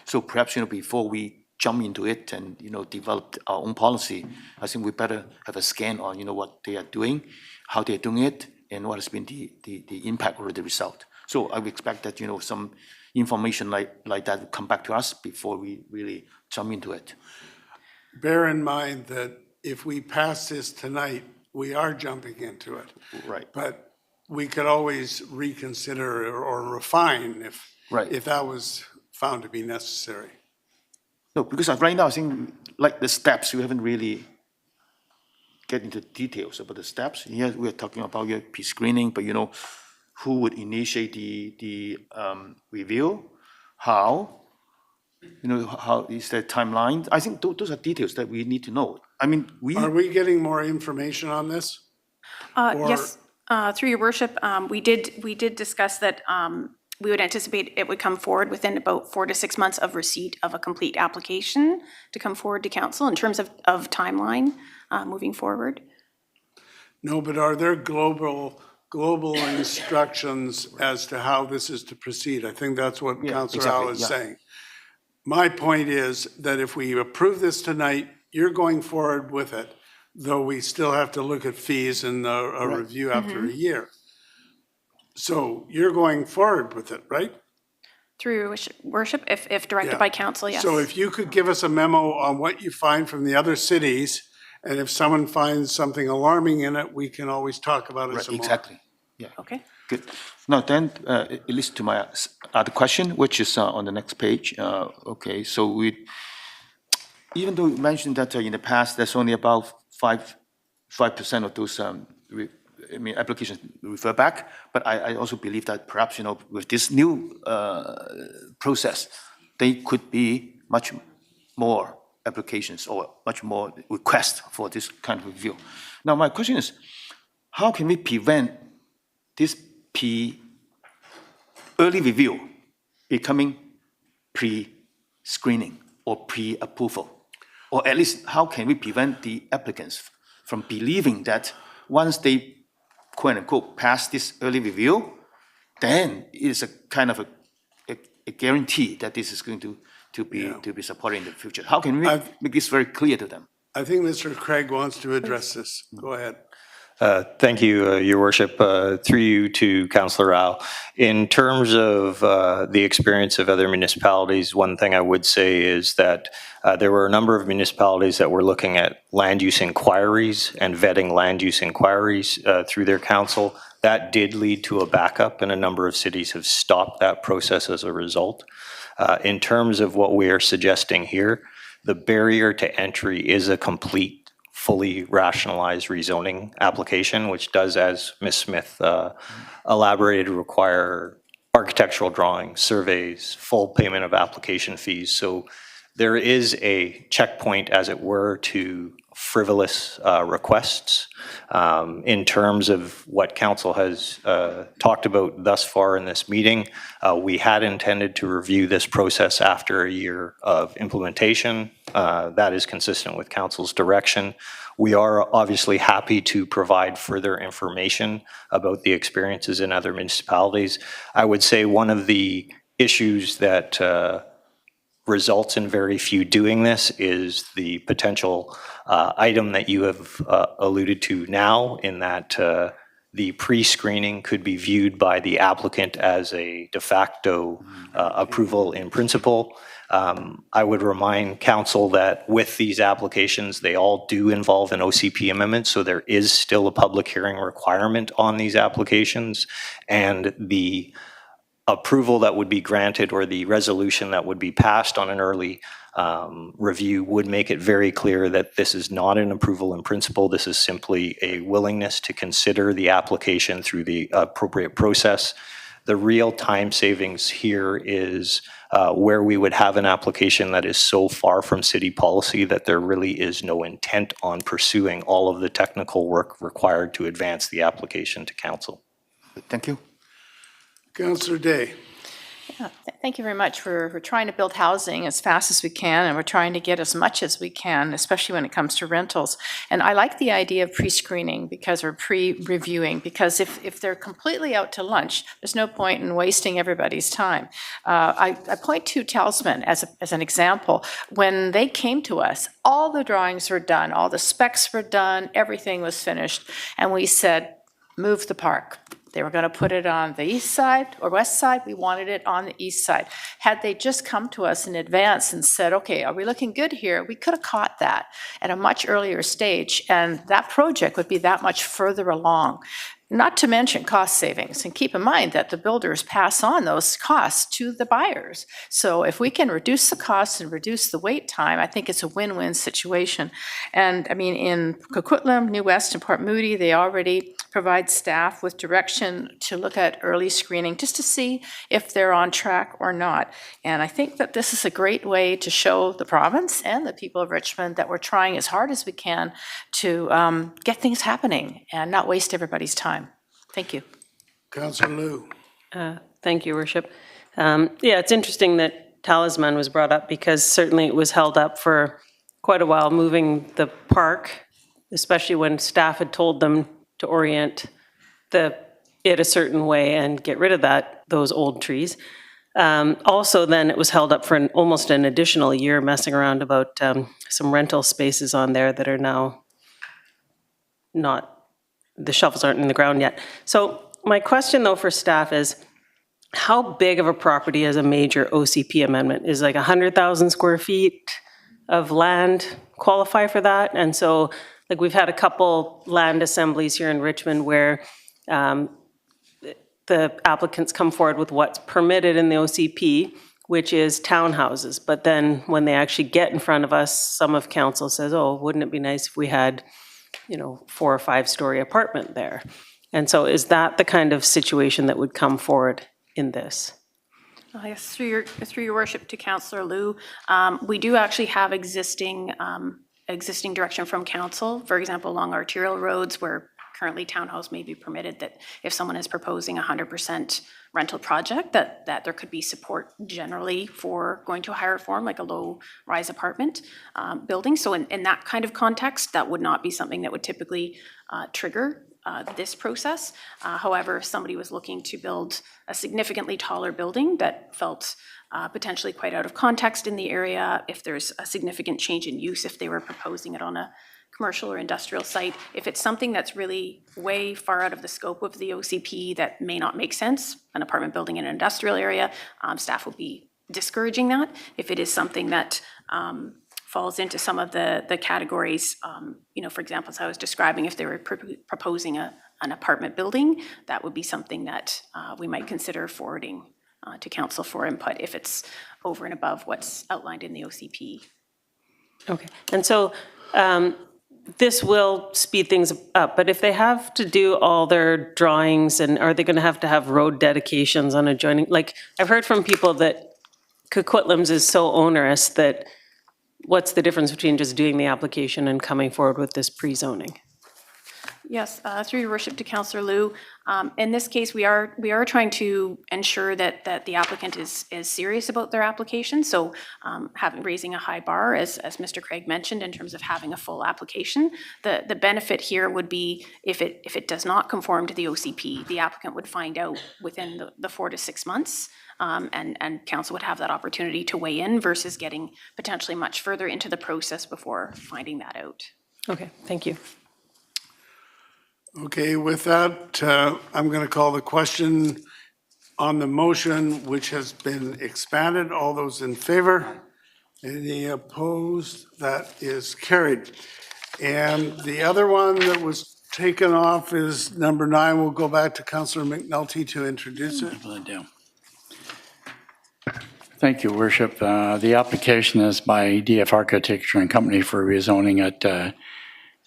So perhaps, before we jump into it and, develop our own policy, I think we better have a scan on, what they are doing, how they're doing it, and what has been the impact or the result. So I would expect that, some information like that will come back to us before we really jump into it. Bear in mind that if we pass this tonight, we are jumping into it. Right. But we could always reconsider or refine if that was found to be necessary. No, because right now, I think, like the steps, we haven't really get into details about the steps. Here, we're talking about your pre-screening, but, who would initiate the review? How? How is the timeline? I think those are details that we need to know. I mean, Are we getting more information on this? Yes, through your worship, we did discuss that we would anticipate it would come forward within about 4 to 6 months of receipt of a complete application to come forward to council in terms of timeline moving forward. No, but are there global instructions as to how this is to proceed? I think that's what Councillor Al is saying. My point is that if we approve this tonight, you're going forward with it, though we still have to look at fees and a review after a year. So you're going forward with it, right? Through your worship, if directed by council, yes. So if you could give us a memo on what you find from the other cities, and if someone finds something alarming in it, we can always talk about it some more. Exactly. Yeah. Okay. Good. Now then, it leads to my other question, which is on the next page. Okay, so even though you mentioned that in the past, there's only about 5% of those applications refer back, but I also believe that perhaps, with this new process, there could be much more applications or much more requests for this kind of review. Now, my question is, how can we prevent this early review becoming pre-screening or pre-approval? Or at least, how can we prevent the applicants from believing that once they, quote unquote, pass this early review, then it is a kind of a guarantee that this is going to be supported in the future? How can we make this very clear to them? I think Mr. Craig wants to address this. Go ahead. Thank you, Your Worship. Through you to Councillor Rao. In terms of the experience of other municipalities, one thing I would say is that there were a number of municipalities that were looking at land use inquiries and vetting land use inquiries through their council. That did lead to a backup, and a number of cities have stopped that process as a result. In terms of what we are suggesting here, the barrier to entry is a complete fully rationalized rezoning application, which does, as Ms. Smith elaborated, require architectural drawings, surveys, full payment of application fees. So there is a checkpoint, as it were, to frivolous requests. In terms of what council has talked about thus far in this meeting, we had intended to review this process after a year of implementation. That is consistent with council's direction. We are obviously happy to provide further information about the experiences in other municipalities. I would say one of the issues that results in very few doing this is the potential item that you have alluded to now, in that the pre-screening could be viewed by the applicant as a de facto approval in principle. I would remind council that with these applications, they all do involve an OCP amendment, so there is still a public hearing requirement on these applications, and the approval that would be granted or the resolution that would be passed on an early review would make it very clear that this is not an approval in principle. This is simply a willingness to consider the application through the appropriate process. The real time savings here is where we would have an application that is so far from city policy that there really is no intent on pursuing all of the technical work required to advance the application to council. Thank you. Councillor Day. Yeah, thank you very much. We're trying to build housing as fast as we can, and we're trying to get as much as we can, especially when it comes to rentals. And I like the idea of pre-screening or pre-reviewing, because if they're completely out to lunch, there's no point in wasting everybody's time. I point to Talisman as an example. When they came to us, all the drawings were done, all the specs were done, everything was finished, and we said, move the park. They were going to put it on the east side or west side. We wanted it on the east side. Had they just come to us in advance and said, okay, are we looking good here? We could have caught that at a much earlier stage, and that project would be that much further along. Not to mention cost savings. And keep in mind that the builders pass on those costs to the buyers. So if we can reduce the costs and reduce the wait time, I think it's a win-win situation. And I mean, in Coquitlam, New West, and Port Moody, they already provide staff with direction to look at early screening just to see if they're on track or not. And I think that this is a great way to show the province and the people of Richmond that we're trying as hard as we can to get things happening and not waste everybody's time. Thank you. Councillor Liu. Thank you, Worship. Yeah, it's interesting that Talisman was brought up, because certainly it was held up for quite a while, moving the park, especially when staff had told them to orient it a certain way and get rid of those old trees. Also, then it was held up for almost an additional year, messing around about some rental spaces on there that are now not, the shovels aren't in the ground yet. So my question though for staff is, how big of a property is a major OCP amendment? Is like 100,000 square feet of land qualify for that? And so like we've had a couple land assemblies here in Richmond where the applicants come forward with what's permitted in the OCP, which is townhouses. But then when they actually get in front of us, some of council says, oh, wouldn't it be nice if we had 4 or 5 story apartment there? And so is that the kind of situation that would come forward in this? Yes, through your worship to Councillor Liu, we do actually have existing direction from council, for example, along arterial roads where currently townhouse may be permitted, that if someone is proposing a 100% rental project, that there could be support generally for going to a higher form, like a low-rise apartment building. So in that kind of context, that would not be something that would typically trigger this process. However, if somebody was looking to build a significantly taller building that felt potentially quite out of context in the area, if there's a significant change in use, if they were proposing it on a commercial or industrial site, if it's something that's really way far out of the scope of the OCP that may not make sense, an apartment building in an industrial area, staff will be discouraging that. If it is something that falls into some of the categories, for example, as I was describing, if they were proposing an apartment building, that would be something that we might consider forwarding to council for input if it's over and above what's outlined in the OCP. Okay, and so this will speed things up, but if they have to do all their drawings, and are they going to have road dedications on adjoining? Like, I've heard from people that Coquitlam's is so onerous that what's the difference between just doing the application and coming forward with this pre-zoning? Yes, through your worship to Councillor Liu. In this case, we are trying to ensure that the applicant is serious about their application. So raising a high bar, as Mr. Craig mentioned, in terms of having a full application. The benefit here would be if it does not conform to the OCP, the applicant would find out within the 4 to 6 months. And council would have that opportunity to weigh in versus getting potentially much further into the process before finding that out. Okay, thank you. Okay, with that, I'm going to call the question on the motion, which has been expanded. All those in favor? Any opposed? That is carried. And the other one that was taken off is number 9. We'll go back to Councillor McNulty to introduce it. Thank you, Worship. The application is by DF Architecture and Company for rezoning at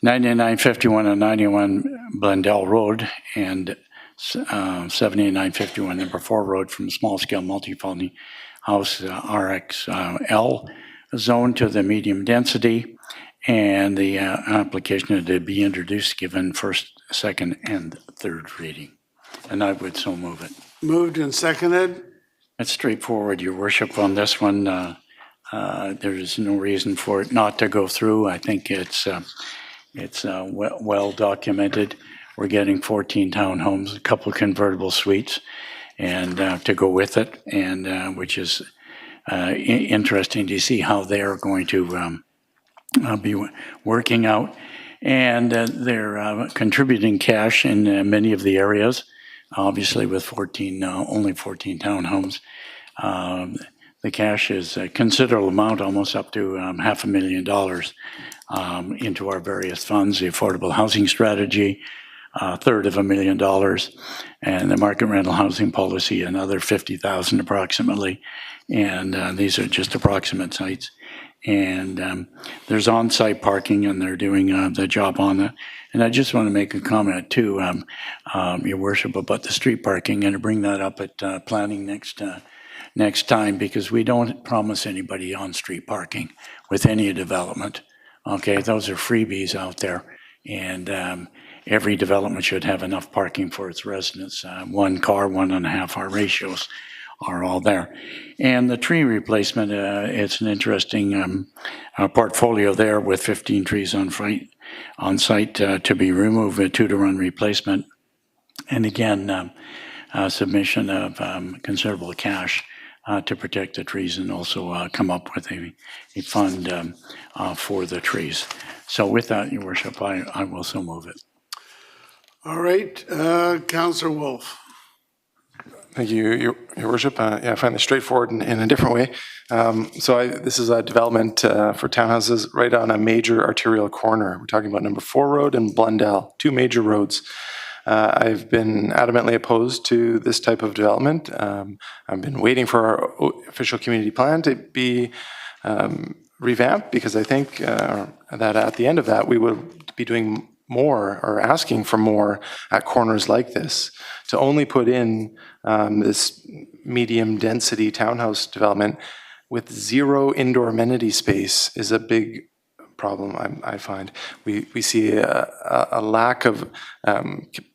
9951 and 91 Blundell Road and 7951 number 4 Road from small scale multifamily house RXL zone to the medium density. And the application to be introduced, given first, second, and third reading. And I would so move it. Moved and seconded. It's straightforward, Your Worship, on this one. There is no reason for it not to go through. I think it's well documented. We're getting 14 townhomes, a couple convertible suites, and to go with it, and which is interesting to see how they're going to be working out. And they're contributing cash in many of the areas. Obviously, with only 14 townhomes, the cash is a considerable amount, almost up to $500,000 into our various funds, the affordable housing strategy, $250,000, and the market rental housing policy, another $50,000 approximately. And these are just approximate sites. And there's on-site parking, and they're doing the job on it. And I just want to make a comment too, Your Worship, about the street parking, and to bring that up at planning next time, because we don't promise anybody on-street parking with any development. Okay, those are freebies out there, and every development should have enough parking for its residents. 1 car, 1.5 car ratios are all there. And the tree replacement, it's an interesting portfolio there with 15 trees on site to be removed, a 2-to-1 replacement. And again, submission of considerable cash to protect the trees, and also come up with a fund for the trees. So with that, Your Worship, I will so move it. All right, Councillor Wolf. Thank you, Your Worship. Yeah, I find this straightforward in a different way. This is a development for townhouses right on a major arterial corner. We're talking about number 4 Road and Blundell, 2 major roads. I've been adamantly opposed to this type of development. I've been waiting for our official community plan to be revamped, because I think that at the end of that, we will be doing more, or asking for more, at corners like this. To only put in this medium density townhouse development with 0 indoor amenity space is a big problem. I find we see a lack of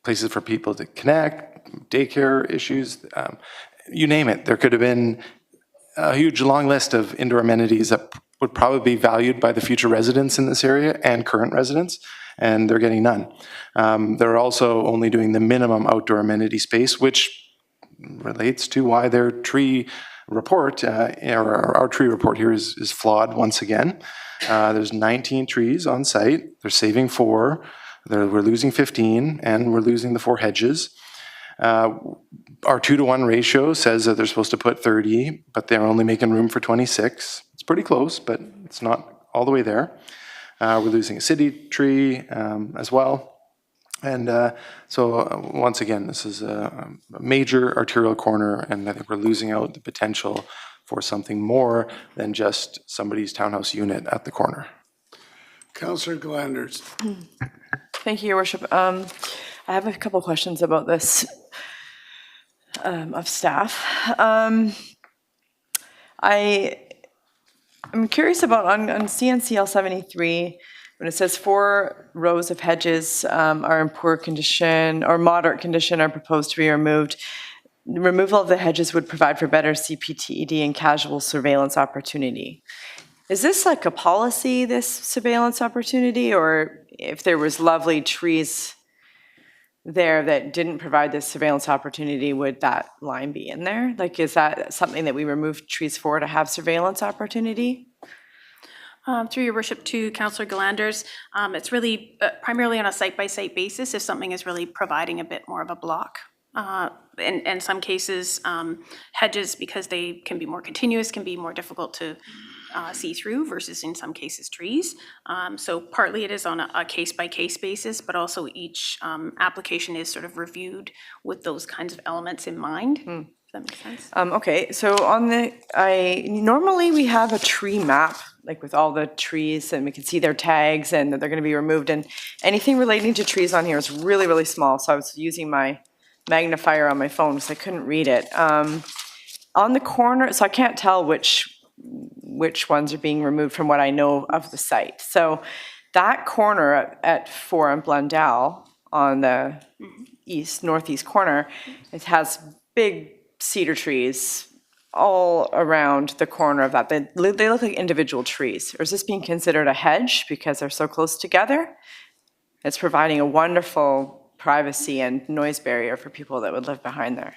places for people to connect, daycare issues, you name it. There could have been a huge long list of indoor amenities that would probably be valued by the future residents in this area and current residents, and they're getting none. They're also only doing the minimum outdoor amenity space, which relates to why their tree report, or our tree report here, is flawed once again. There's 19 trees on site. They're saving 4. We're losing 15, and we're losing the 4 hedges. Our 2-to-1 ratio says that they're supposed to put 30, but they're only making room for 26. It's pretty close, but it's not all the way there. We're losing a city tree as well. And so once again, this is a major arterial corner, and I think we're losing out the potential for something more than just somebody's townhouse unit at the corner. Councillor Glanders. Thank you, Your Worship. I have a couple questions about this of staff. I'm curious about on CNCL 73, when it says 4 rows of hedges are in poor condition or moderate condition are proposed to be removed. The removal of the hedges would provide for better CPTED and casual surveillance opportunity. Is this like a policy, this surveillance opportunity, or if there was lovely trees there that didn't provide this surveillance opportunity, would that line be in there? Like, is that something that we remove trees for to have surveillance opportunity? Through your worship to Councillor Galanders, it's really primarily on a site-by-site basis if something is really providing a bit more of a block. In some cases, hedges, because they can be more continuous, can be more difficult to see through versus in some cases trees. So partly it is on a case-by-case basis, but also each application is sort of reviewed with those kinds of elements in mind. Does that make sense? Okay, so on normally we have a tree map, like with all the trees, and we can see their tags and that they're going to be removed, and anything relating to trees on here is really, really small, so I was using my magnifier on my phone because I couldn't read it. On the corner, so I can't tell which ones are being removed from what I know of the site. So that corner at 4 and Blundell on the northeast corner, it has big cedar trees all around the corner of that. They look like individual trees. Or is this being considered a hedge because they're so close together? It's providing a wonderful privacy and noise barrier for people that would live behind there.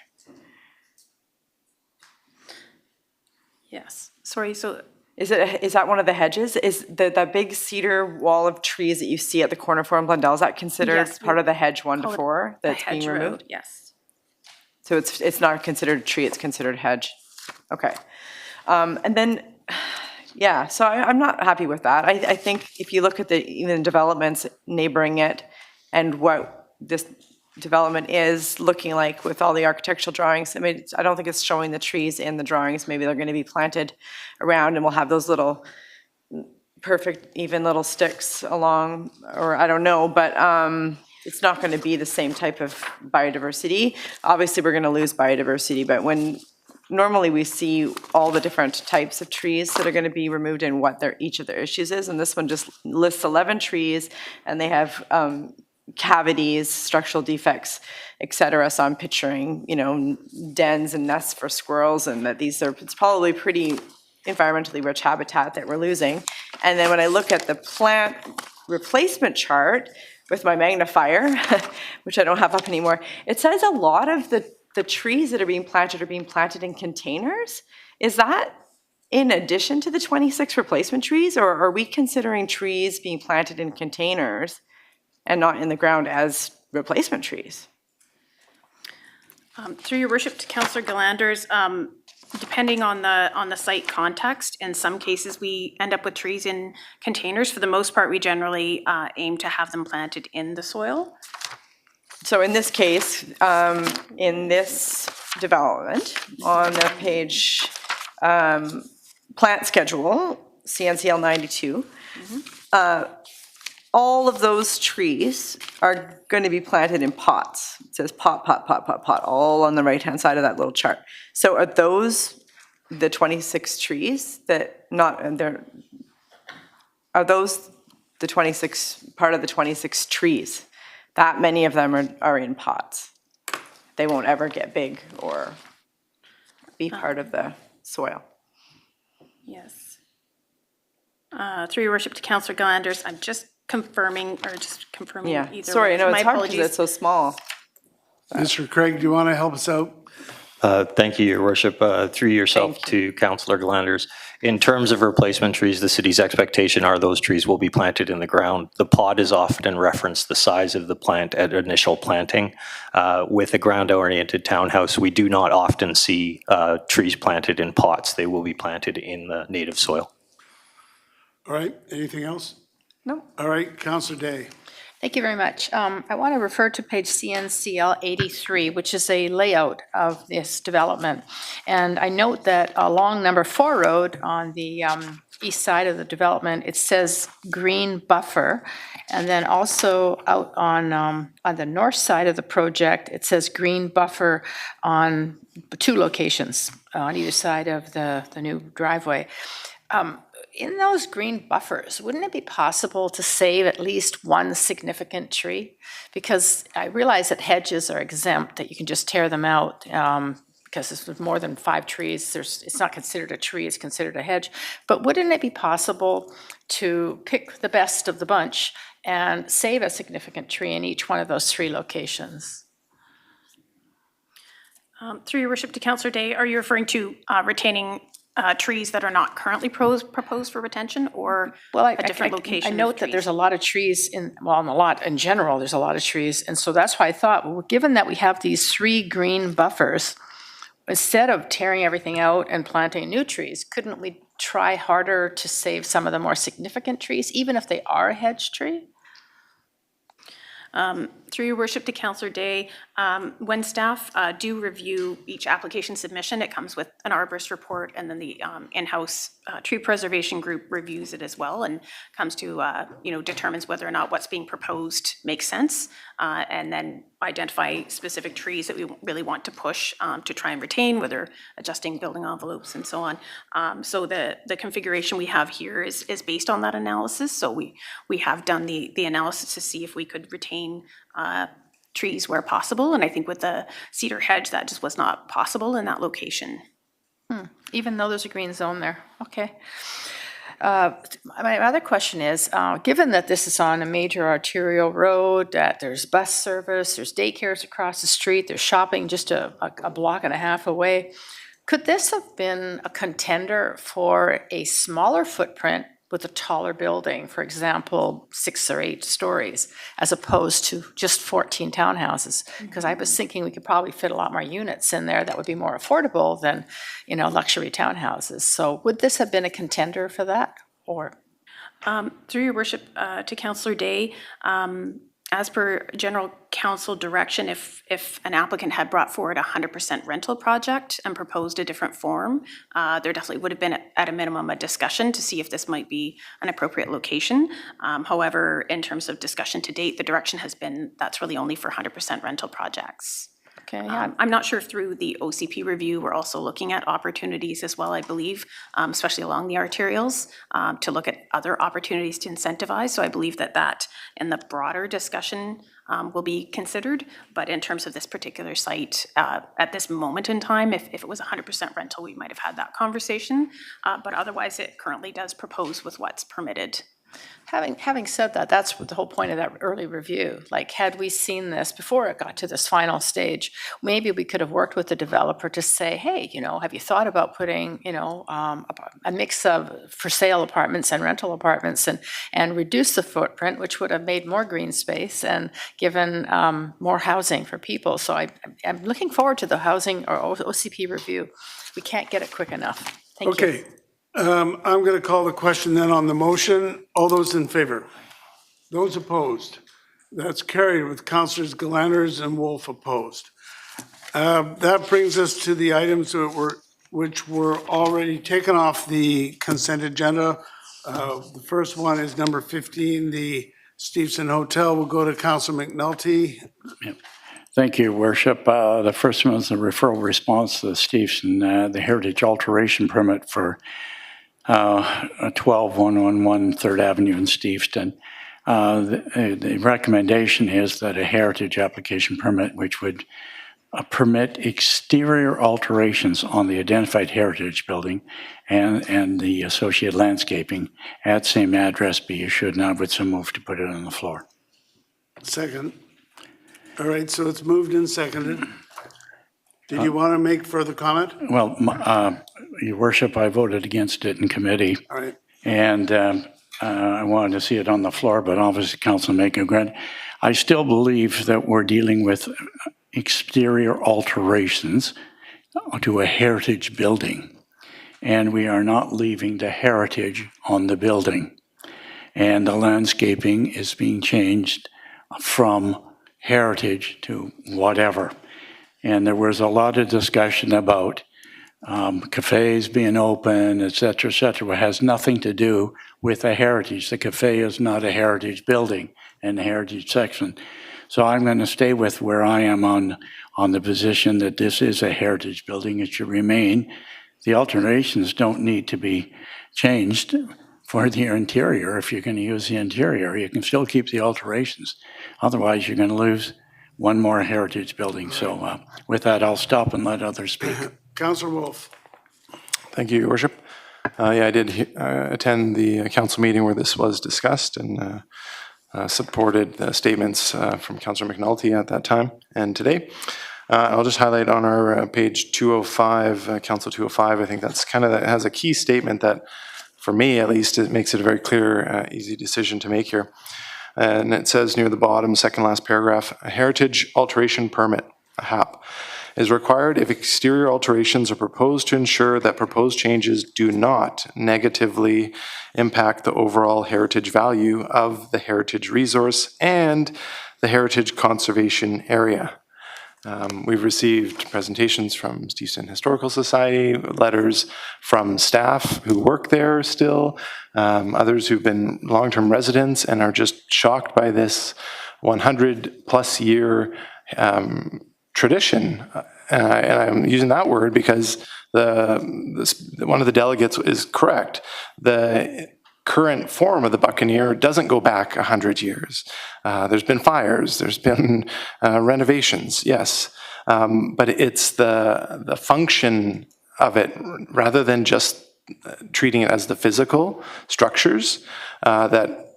Yes. Sorry, so is that one of the hedges? Is that big cedar wall of trees that you see at the corner of 4 and Blundell, is that considered part of the hedge 1 to 4 that's being removed? road, yes. So it's not considered a tree, it's considered hedge. Okay. And then, yeah, so I'm not happy with that. I think if you look at even developments neighboring it and what this development is looking like with all the architectural drawings, I mean, I don't think it's showing the trees in the drawings. Maybe they're going to be planted around and we'll have those little perfect even little sticks along, or I don't know, but it's not going to be the same type of biodiversity. Obviously, we're going to lose biodiversity, but when normally we see all the different types of trees that are going to be removed and what each of their issues is, and this one just lists 11 trees, and they have cavities, structural defects, etc. So I'm picturing, dens and nests for squirrels, and that it's probably pretty environmentally rich habitat that we're losing. And then when I look at the plant replacement chart with my magnifier, which I don't have up anymore, it says a lot of the trees that are being planted in containers. Is that in addition to the 26 replacement trees, or are we considering trees being planted in containers and not in the ground as replacement trees? Through your worship to Councillor Galanders, depending on the site context, in some cases we end up with trees in containers. For the most part, we generally aim to have them planted in the soil. So in this case, in this development, on the page plant schedule, CNCL 92, all of those trees are going to be planted in pots. It says pot, pot, pot, pot, pot, all on the right-hand side of that little chart. So are those the 26 trees are those the 26, part of the 26 trees? That many of them are in pots. They won't ever get big or be part of the soil. Yes. Through your worship to Councillor Galanders, I'm just confirming Yeah, either sorry, way. I know My it's hard because apologies. it's so small. Mr. Craig, do you want to help us out? Thank you, Your Worship. Through yourself to Councillor Galanders. In terms of replacement trees, the city's expectation are those trees will be planted in the ground. The pod is often referenced the size of the plant at initial planting. With a ground-oriented townhouse, we do not often see trees planted in pots. They will be planted in the native soil. All right, anything else? No. All right, Councillor Day. Thank you very much. I want to refer to page CNCL 83, which is a layout of this development. And I note that along number 4 road on the east side of the development, it says green buffer. And then also out on the north side of the project, it says green buffer on 2 locations on either side of the new driveway. in those green buffers, wouldn't it be possible to save at least one significant tree? Because I realize that hedges are exempt, that you can just tear them out, because there's more than 5 trees, it's not considered a tree, it's considered a hedge. But wouldn't it be possible to pick the best of the bunch and save a significant tree in each one of those 3 locations? Through your worship to Councillor Day, are you referring to retaining trees that are not currently proposed for retention, or a different location? I note that there's a lot of trees in the lot in general, there's a lot of trees. And so that's why I thought, well, given that we have these 3 green buffers, instead of tearing everything out and planting new trees, couldn't we try harder to save some of the more significant trees, even if they are a hedge tree? Through your worship to Councillor Day, when staff do review each application submission, it comes with an arborist report, and then the in-house tree preservation group reviews it as well and comes to, determines whether or not what's being proposed makes sense, and then identify specific trees that we really want to push to try and retain, whether adjusting building envelopes and so on. So the configuration we have here is based on that analysis. So we have done the analysis to see if we could retain trees where possible, and I think with the cedar hedge, that just was not possible in that location. Even though there's a green zone there, okay. My other question is, given that this is on a major arterial road, that there's bus service, there's daycares across the street, there's shopping just a block and a half away, could this have been a contender for a smaller footprint with a taller building, for example, 6 or 8 stories, as opposed to just 14 townhouses? Because I was thinking we could probably fit a lot more units in there that would be more affordable than, luxury townhouses. So would this have been a contender for that, or? Through your worship to Councillor Day, as per general council direction, if an applicant had brought forward a 100% rental project and proposed a different form, there definitely would have been at a minimum a discussion to see if this might be an appropriate location. However, in terms of discussion to date, the direction has been that's really only for 100% rental projects. Okay, yeah. I'm not sure if through the OCP review, we're also looking at opportunities as well, I believe, especially along the arterials, to look at other opportunities to incentivize. So I believe that in the broader discussion will be considered. But in terms of this particular site, at this moment in time, if it was 100% rental, we might have had that conversation. But otherwise, it currently does propose with what's permitted. Having said that, that's the whole point of that early review. Like, had we seen this before it got to this final stage, maybe we could have worked with the developer to say, hey, have you thought about putting, a mix of for sale apartments and rental apartments and reduce the footprint, which would have made more green space and given more housing for people. So I'm looking forward to the housing or OCP review. We can't get it quick enough. Thank you. Okay. I'm going to call the question then on the motion. All those in favor? Those opposed? That's carried with Councillors Galanders and Wolf opposed. That brings us to the items which were already taken off the consent agenda. The first one is number 15, the Stevenson Hotel. We'll go to Councillor McNulty. Thank you, Worship. The first one is the referral response to the Stevenson, the heritage alteration permit for 12111 3rd Avenue in Steveston. The recommendation is that a heritage application permit, which would permit exterior alterations on the identified heritage building and the associated landscaping at same address, be issued, and I would so move to put it on the floor. Second. All right, so it's moved and seconded. Did you want to make further comment? Well, Your Worship, I voted against it in committee. All right. And I wanted to see it on the floor, but obviously council making a grant. I still believe that we're dealing with exterior alterations to a heritage building, and we are not leaving the heritage on the building. And the landscaping is being changed from heritage to whatever. And there was a lot of discussion about cafes being open, et cetera, it has nothing to do with the heritage. The cafe is not a heritage building in the heritage section. So I'm going to stay with where I am on the position that this is a heritage building. It should remain the alterations don't need to be changed for the interior. If you're going to use the interior, you can still keep the alterations. Otherwise, you're going to lose one more heritage building. So with that, I'll stop and let others speak. Councillor Wolf. Thank you, Your Worship. Yeah, I did attend the council meeting where this was discussed and supported the statements from Councillor McNulty at that time and today. I'll just highlight on our page 205, Council 205, I think that's that has a key statement that, for me at least, it makes it a very clear, easy decision to make here. And it says near the bottom, second last paragraph, a heritage alteration permit, a HAP, is required if exterior alterations are proposed to ensure that proposed changes do not negatively impact the overall heritage value of the heritage resource and the heritage conservation area. We've received presentations from Steveston Historical Society, letters from staff who work there still, others who've been long-term residents and are just shocked by this 100-plus year tradition. And I'm using that word because one of the delegates is correct. The current form of the Buccaneer doesn't go back 100 years. There's been fires, there's been renovations, yes. But it's the function of it, rather than just treating it as the physical structures that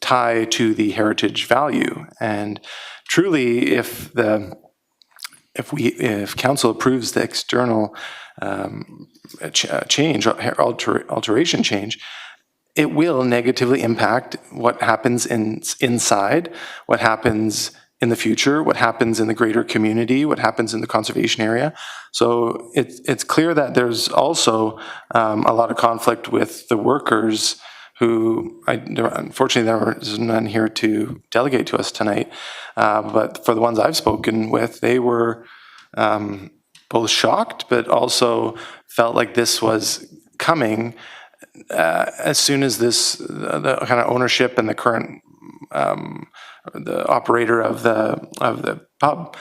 tie to the heritage value. And truly, if council approves the external alteration change, it will negatively impact what happens inside, what happens in the future, what happens in the greater community, what happens in the conservation area. So it's clear that there's also a lot of conflict with the workers who, unfortunately, there was none here to delegate to us tonight, but for the ones I've spoken with, they were both shocked, but also felt like this was coming as soon as the kind of ownership and the current the operator of the pub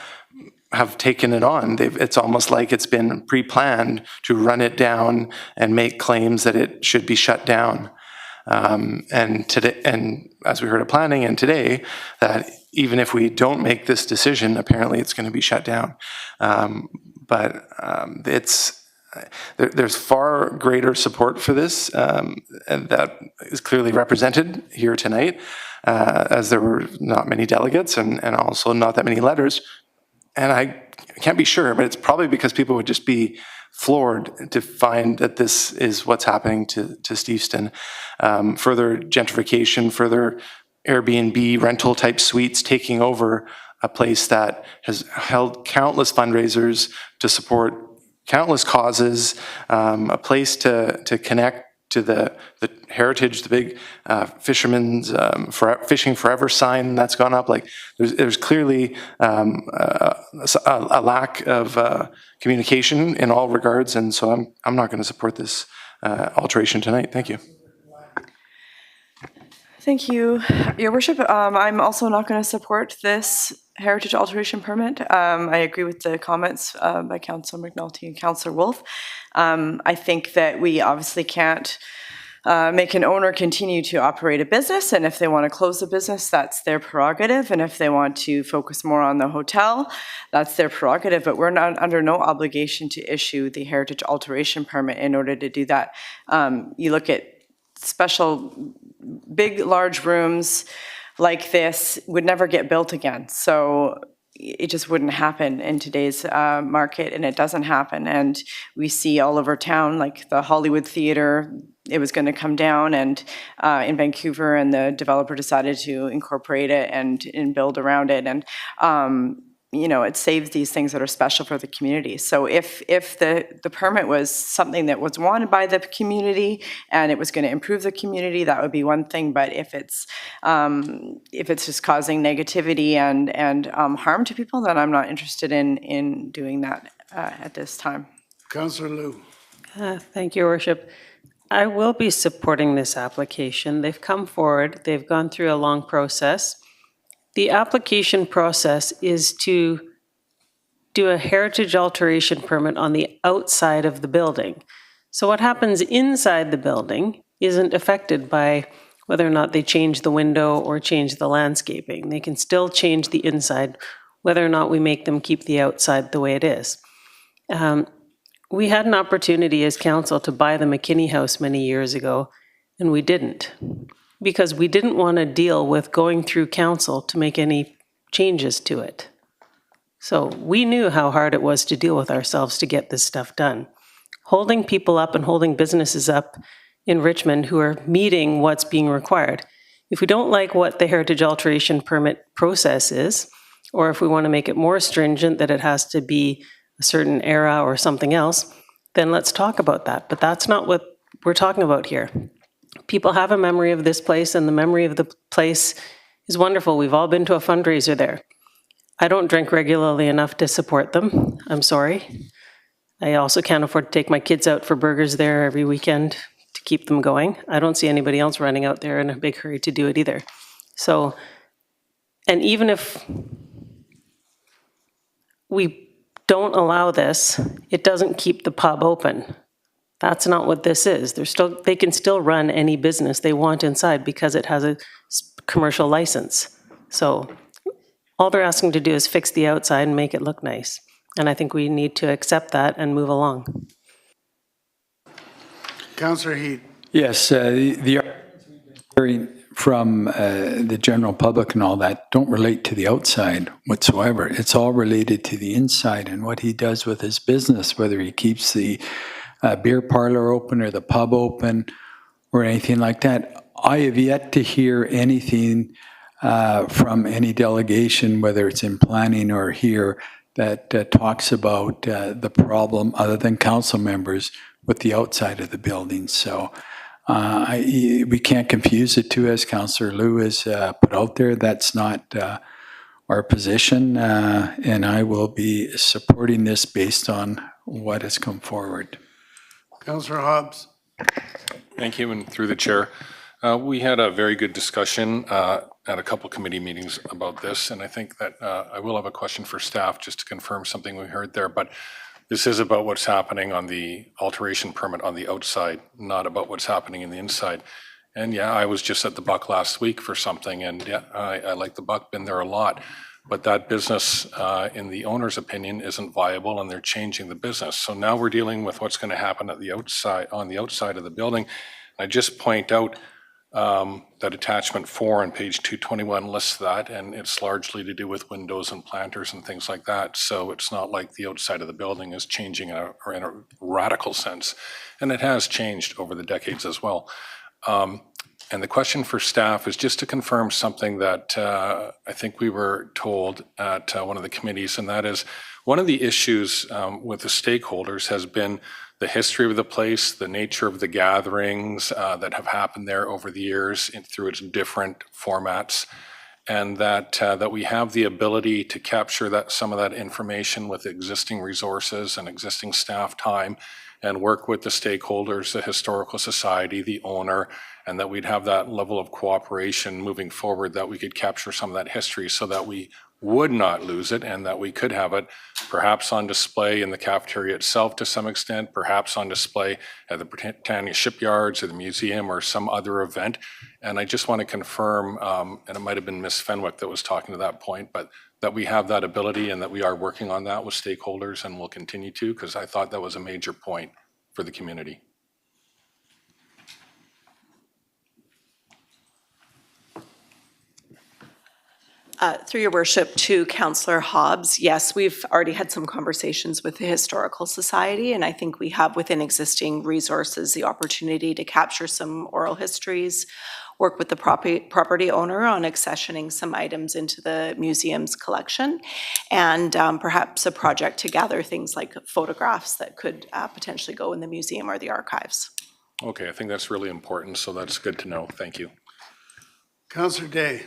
have taken it on. It's almost like it's been pre-planned to run it down and make claims that it should be shut down. And today, and as we heard at planning and today, that even if we don't make this decision, apparently it's going to be shut down. But there's far greater support for this, and that is clearly represented here tonight, as there were not many delegates and also not that many letters. And I can't be sure, but it's probably because people would just be floored to find that this is what's happening to Steveston. Further gentrification, further Airbnb rental type suites taking over a place that has held countless fundraisers to support countless causes, a place to connect to the heritage, the big fisherman's fishing forever sign that's gone up. Like there's clearly a lack of communication in all regards, and so I'm not going to support this alteration tonight. Thank you. Thank you, Your Worship. I'm also not going to support this heritage alteration permit. I agree with the comments by Councillor McNulty and Councillor Wolf. I think that we obviously can't make an owner continue to operate a business, and if they want to close the business, that's their prerogative, and if they want to focus more on the hotel, that's their prerogative, but we're not under no obligation to issue the heritage alteration permit in order to do that. You look at special, big, large rooms like this would never get built again. So it just wouldn't happen in today's market, and it doesn't happen. And we see all over town, like the Hollywood Theater, it was going to come down and in Vancouver, and the developer decided to incorporate it and build around it. And you know, it saves these things that are special for the community. So if the permit was something that was wanted by the community and it was going to improve the community, that would be one thing. But if it's just causing negativity and harm to people, then I'm not interested in doing that at this time. Councillor Liu. Thank you, Your Worship. I will be supporting this application. They've come forward. They've gone through a long process. The application process is to do a heritage alteration permit on the outside of the building. So what happens inside the building isn't affected by whether or not they change the window or change the landscaping. They can still change the inside, whether or not we make them keep the outside the way it is. We had an opportunity as council to buy the McKinney House many years ago, and we didn't, because we didn't want to deal with going through council to make any changes to it. So we knew how hard it was to deal with ourselves to get this stuff done. Holding people up and holding businesses up in Richmond who are meeting what's being required. If we don't like what the heritage alteration permit process is, or if we want to make it more stringent that it has to be a certain era or something else, then let's talk about that. But that's not what we're talking about here. People have a memory of this place, and the memory of the place is wonderful. We've all been to a fundraiser there. I don't drink regularly enough to support them. I'm sorry. I also can't afford to take my kids out for burgers there every weekend to keep them going. I don't see anybody else running out there in a big hurry to do it either. So, and even if we don't allow this, it doesn't keep the pub open. That's not what this is. They can still run any business they want inside because it has a commercial license. So all they're asking to do is fix the outside and make it look nice. And I think we need to accept that and move along. Councillor Heed. Yes, the arguments we've been hearing from the general public and all that don't relate to the outside whatsoever. It's all related to the inside and what he does with his business, whether he keeps the beer parlor open or the pub open or anything like that. I have yet to hear anything from any delegation, whether it's in planning or here, that talks about the problem other than council members with the outside of the building. So we can't confuse the two, as Councillor Liu has put out there. That's not our position, and I will be supporting this based on what has come forward. Councillor Hobbs. Thank you, and through the chair. We had a very good discussion at a couple committee meetings about this, and I think that I will have a question for staff just to confirm something we heard there, but this is about what's happening on the alteration permit on the outside, not about what's happening in the inside. And yeah, I was just at the Buck last week for something, and yeah, I like the Buck, been there a lot. But that business, in the owner's opinion, isn't viable, and they're changing the business. So now we're dealing with what's going to happen at the outside, on the outside of the building. I just point out that attachment 4 on page 221 lists that, and it's largely to do with windows and planters and things like that. So it's not like the outside of the building is changing in a radical sense, and it has changed over the decades as well. And the question for staff is just to confirm something that I think we were told at one of the committees, and that is one of the issues with the stakeholders has been the history of the place, the nature of the gatherings that have happened there over the years through its different formats, and that we have the ability to capture some of that information with existing resources and existing staff time and work with the stakeholders, the Historical Society, the owner, and that we'd have that level of cooperation moving forward, that we could capture some of that history so that we would not lose it, and that we could have it perhaps on display in the cafeteria itself to some extent, perhaps on display at the Britannia Shipyards or the museum or some other event. And I just want to confirm, and it might have been Ms. Fenwick that was talking to that point, but that we have that ability and that we are working on that with stakeholders and will continue to, because I thought that was a major point for the community. Through your worship to Councillor Hobbs, yes, we've already had some conversations with the Historical Society, and I think we have within existing resources the opportunity to capture some oral histories, work with the property owner on accessioning some items into the museum's collection, and perhaps a project to gather things like photographs that could potentially go in the museum or the archives. Okay, I think that's really important, so that's good to know. Thank you. Councillor Day.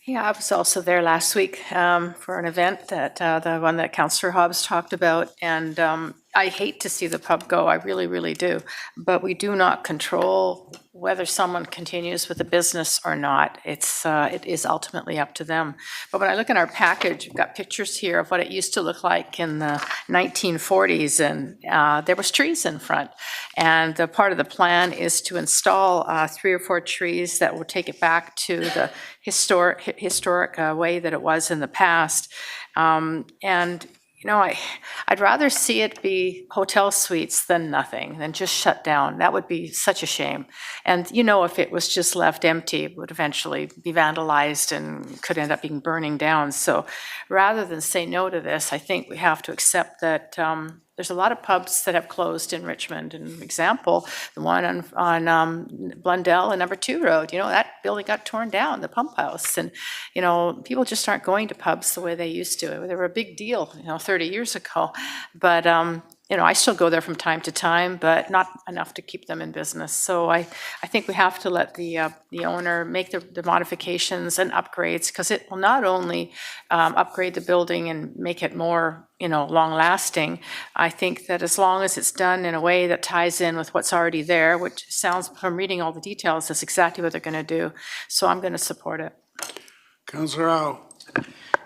Yeah, I was also there last week for an event that the one that Councillor Hobbs talked about, and I hate to see the pub go, I really, really do. But we do not control whether someone continues with the business or not. It is ultimately up to them. But when I look in our package, we've got pictures here of what it used to look like in the 1940s, and there was trees in front. And the part of the plan is to install 3 or 4 trees that will take it back to the historic way that it was in the past. And you know, I'd rather see it be hotel suites than nothing, than just shut down. That would be such a shame. And you know, if it was just left empty, it would eventually be vandalized and could end up being burning down. So rather than say no to this, I think we have to accept that there's a lot of pubs that have closed in Richmond. An example, the one on Blundell and Number 2 Road, you know, that building got torn down, the pump house. And, you know, people just aren't going to pubs the way they used to. They were a big deal, you know, 30 years ago. But, you know, I still go there from time to time, but not enough to keep them in business. So I think we have to let the owner make the modifications and upgrades, because it will not only upgrade the building and make it more, you know, long-lasting. I think that as long as it's done in a way that ties in with what's already there, which sounds, from reading all the details, that's exactly what they're going to do. So I'm going to support it. Councillor Au.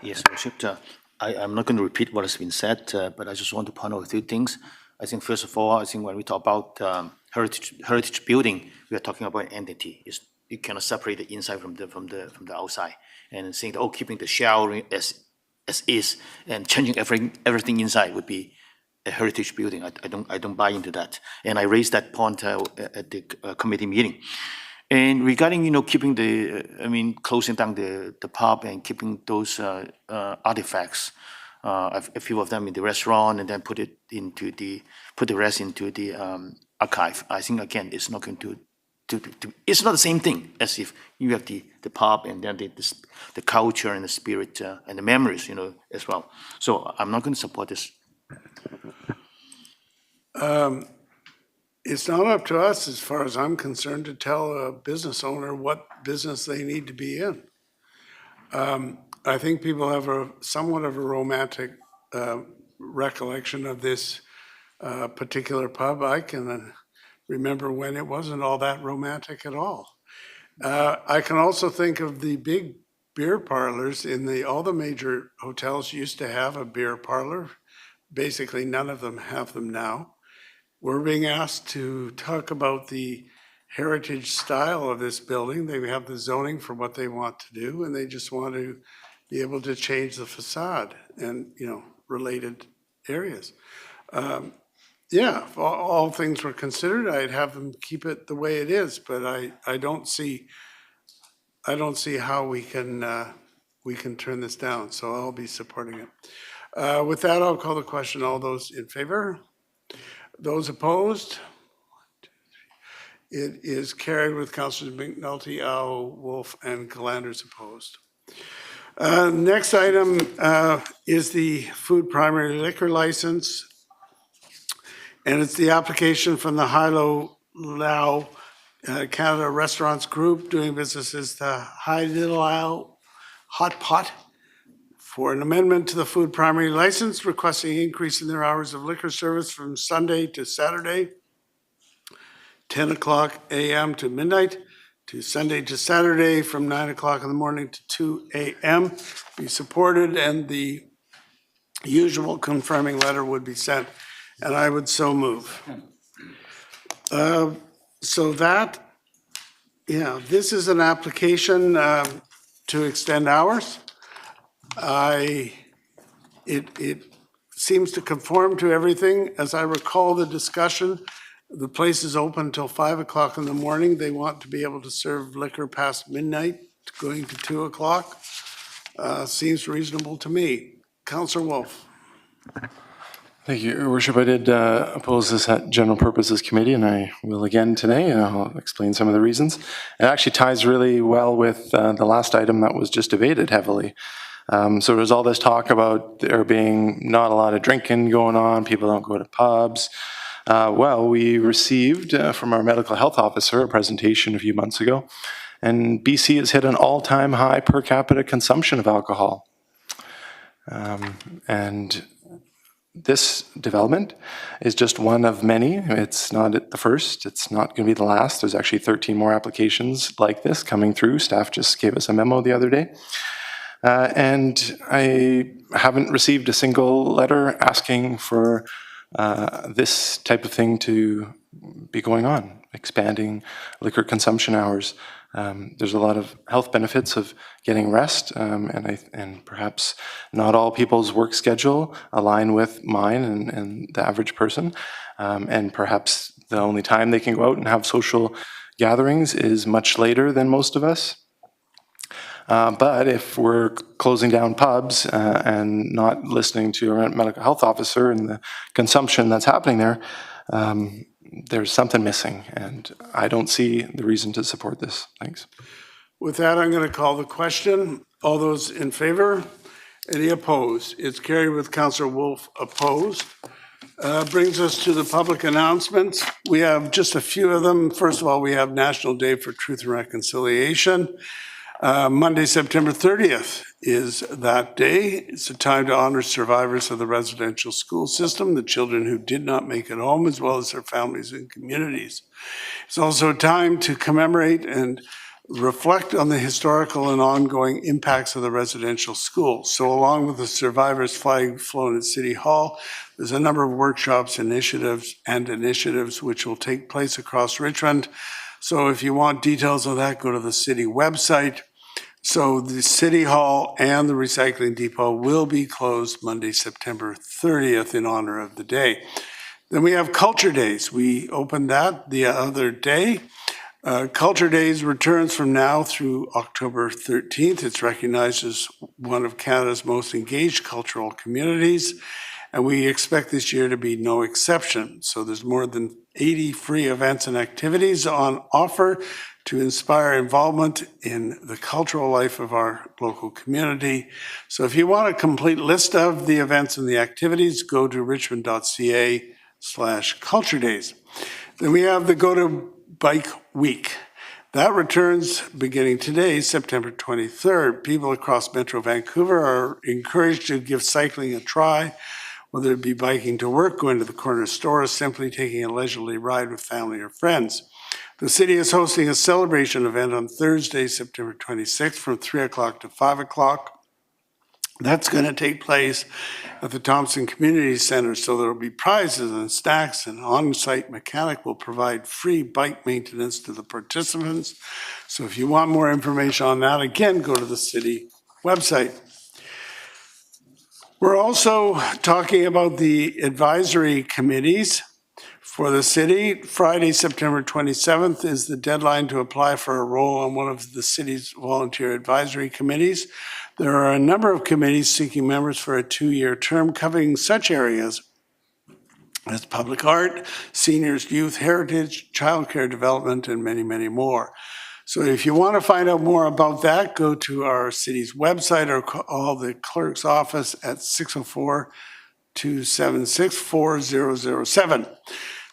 Yes, Worship. I'm not going to repeat what has been said, but I just want to point out a few things. I think first of all, I think when we talk about heritage building, we are talking about entity. You cannot separate the inside from the outside. And saying that, oh, keeping the shell as is and changing everything inside would be a heritage building. I don't buy into that. And I raised that point at the committee meeting. And regarding, you know, keeping closing down the pub and keeping those artifacts, a few of them in the restaurant, and then put the rest into the archive. I think again, it's not going to it's not the same thing as if you have the pub and then the culture and the spirit and the memories, you know, as well. So I'm not going to support this. It's not up to us, as far as I'm concerned, to tell a business owner what business they need to be in. I think people have somewhat of a romantic recollection of this particular pub. I can remember when it wasn't all that romantic at all. I can also think of the big beer parlors in all the major hotels used to have a beer parlor. Basically, none of them have them now. We're being asked to talk about the heritage style of this building. They have the zoning for what they want to do, and they just want to be able to change the facade and, you know, related areas. Yeah, if all things were considered, I'd have them keep it the way it is, but I don't see how we can turn this down, so I'll be supporting it. With that, I'll call the question. All those in favor? Those opposed? It is carried with Councillors McNulty, Au, Wolf, and Galanders opposed. Next item is the food primary liquor license. And it's the application from the Hilo Lao Canada Restaurants Group doing business as the Hai Little Isle Hot Pot for an amendment to the food primary license, requesting an increase in their hours of liquor service from Sunday to Saturday, 10 o'clock a.m. to midnight, to Sunday to Saturday from 9 o'clock in the morning to 2 a.m. Be supported, and the usual confirming letter would be sent, and I would so move. So that, yeah, this is an application to extend hours. It seems to conform to everything. As I recall the discussion, the place is open until 5 o'clock in the morning. They want to be able to serve liquor past midnight, going to 2 o'clock. Seems reasonable to me. Councillor Wolf. Thank you, Your Worship. I did oppose this at General Purposes Committee, and I will again today, and I'll explain some of the reasons. It actually ties really well with the last item that was just debated heavily. So there's all this talk about there being not a lot of drinking going on, people don't go to pubs. Well, we received from our medical health officer a presentation a few months ago, and BC has hit an all-time high per capita consumption of alcohol. And this development is just one of many. It's not the first. It's not going to be the last. There's actually 13 more applications like this coming through. Staff just gave us a memo the other day. And I haven't received a single letter asking for this type of thing to be going on, expanding liquor consumption hours. There's a lot of health benefits of getting rest, and perhaps not all people's work schedule align with mine and the average person, and perhaps the only time they can go out and have social gatherings is much later than most of us. But if we're closing down pubs and not listening to our medical health officer and the consumption that's happening there, there's something missing, and I don't see the reason to support this. Thanks. With that, I'm going to call the question. All those in favor? Any opposed? It's carried with Councillor Wolf opposed. Brings us to the public announcements. We have just a few of them. First of all, we have National Day for Truth and Reconciliation. Monday, September 30th is that day. It's a time to honor survivors of the residential school system, the children who did not make it home, as well as their families and communities. It's also a time to commemorate and reflect on the historical and ongoing impacts of the residential schools. So along with the survivors flag flown at City Hall, there's a number of workshops, initiatives which will take place across Richmond. So if you want details of that, go to the city website. So the City Hall and the Recycling Depot will be closed Monday, September 30th in honor of the day. Then we have Culture Days. We opened that the other day. Culture Days returns from now through October 13th. It's recognized as one of Canada's most engaged cultural communities, and we expect this year to be no exception. So there's more than 80 free events and activities on offer to inspire involvement in the cultural life of our local community. So if you want a complete list of the events and the activities, go to richmond.ca/culture days. Then we have the Go to Bike Week. That returns beginning today, September 23rd. People across Metro Vancouver are encouraged to give cycling a try, whether it be biking to work, going to the corner store, or simply taking a leisurely ride with family or friends. The city is hosting a celebration event on Thursday, September 26th from 3 o'clock to 5 o'clock. That's going to take place at the Thompson Community Center, so there will be prizes and snacks, and on-site mechanic will provide free bike maintenance to the participants. So if you want more information on that, again, go to the city website. We're also talking about the advisory committees for the city. Friday, September 27th is the deadline to apply for a role on one of the city's volunteer advisory committees. There are a number of committees seeking members for a 2-year term covering such areas as public art, seniors, youth, heritage, childcare development, and many, many more. So if you want to find out more about that, go to our city's website or call the clerk's office at 604-276-4007.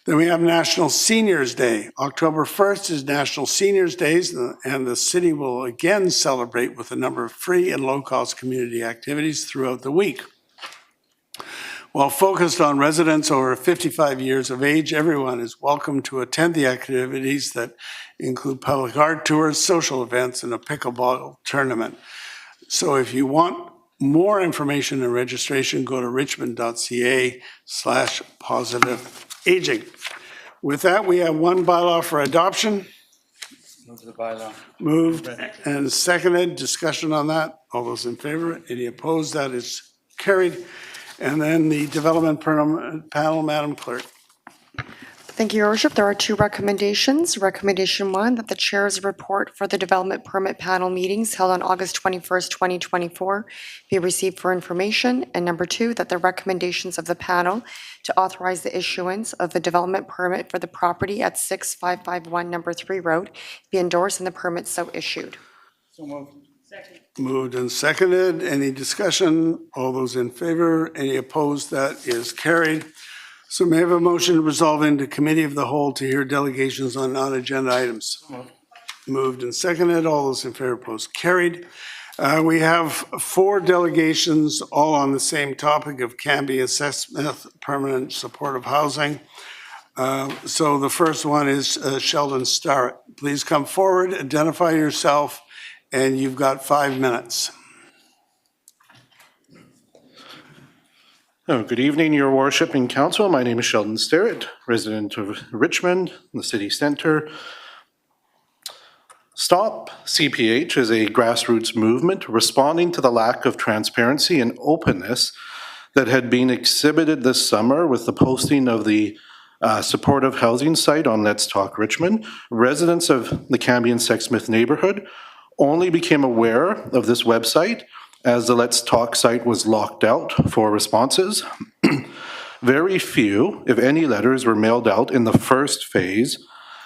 Then we have National Seniors Day. October 1st is National Seniors Days, and the city will again celebrate with a number of free and low-cost community activities throughout the week. While focused on residents over 55 years of age, everyone is welcome to attend the activities that include public art tours, social events, and a pickleball tournament. So if you want more information and registration, go to richmond.ca/positive aging. With that, we have one bylaw for adoption. Move the bylaw. Moved and seconded. Discussion on that. All those in favor? Any opposed? That is carried. And then the development panel, Madam Clerk. Thank you, Your Worship. There are two recommendations. Recommendation 1, that the chair's report for the development permit panel meetings held on August 21st, 2024 be received for information. And number 2, that the recommendations of the panel to authorize the issuance of a development permit for the property at 6551 Number 3 Road be endorsed and the permit so issued. So moved. Second. Moved and seconded. Any discussion? All those in favor? Any opposed? That is carried. So may I have a motion to resolve into committee of the whole to hear delegations on non-agenda items? Moved and seconded. All those in favor, opposed, carried. We have 4 delegations, all on the same topic of Canby and Smith permanent supportive housing. So the first one is Sheldon Starrett. Please come forward, identify yourself, and you've got 5 minutes. Oh, good evening, Your Worship and Council. My name is Sheldon Starrett, resident of Richmond, the city center. Stop CPH is a grassroots movement responding to the lack of transparency and openness that had been exhibited this summer with the posting of the supportive housing site on Let's Talk Richmond. Residents of the Canby and Sexsmith neighborhood only became aware of this website as the Let's Talk site was locked out for responses. Very few, if any, letters were mailed out in the first phase,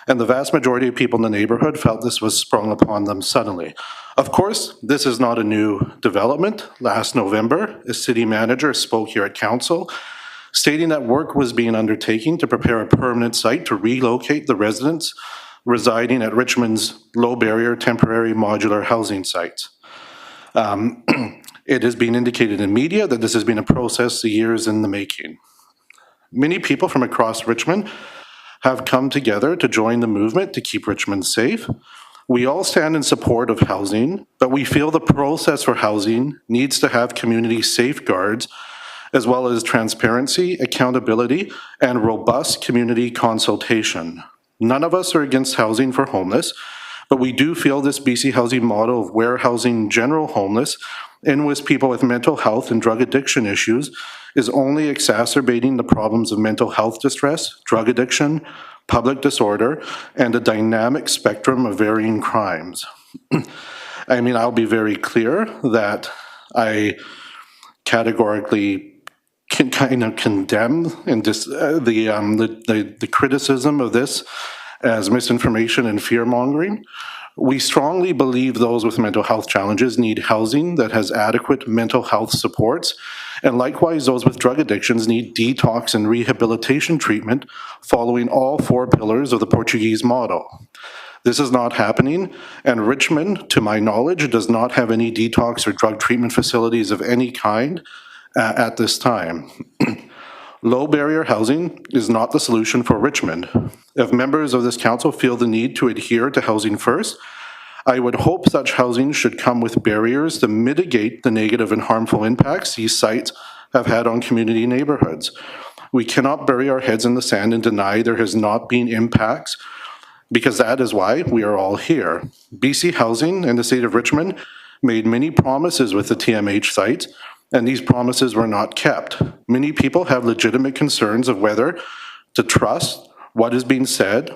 and the vast majority of people in the neighborhood felt this was sprung upon them suddenly. Of course, this is not a new development. Last November, a city manager spoke here at council, stating that work was being undertaken to prepare a permanent site to relocate the residents residing at Richmond's low-barrier temporary modular housing sites. It has been indicated in media that this has been a process years in the making. Many people from across Richmond have come together to join the movement to keep Richmond safe. We all stand in support of housing, but we feel the process for housing needs to have community safeguards, as well as transparency, accountability, and robust community consultation. None of us are against housing for homeless, but we do feel this BC housing model of warehousing general homeless in with people with mental health and drug addiction issues is only exacerbating the problems of mental health distress, drug addiction, public disorder, and a dynamic spectrum of varying crimes. I mean, I'll be very clear that I categorically can kind of condemn and the criticism of this as misinformation and fear-mongering. We strongly believe those with mental health challenges need housing that has adequate mental health supports, and likewise those with drug addictions need detox and rehabilitation treatment following all 4 pillars of the Portuguese model. This is not happening, and Richmond, to my knowledge, does not have any detox or drug treatment facilities of any kind at this time. Low-barrier housing is not the solution for Richmond. If members of this council feel the need to adhere to housing first, I would hope such housing should come with barriers to mitigate the negative and harmful impacts these sites have had on community neighborhoods. We cannot bury our heads in the sand and deny there has not been impacts, because that is why we are all here. BC Housing and the State of Richmond made many promises with the TMH sites, and these promises were not kept. Many people have legitimate concerns of whether to trust what is being said,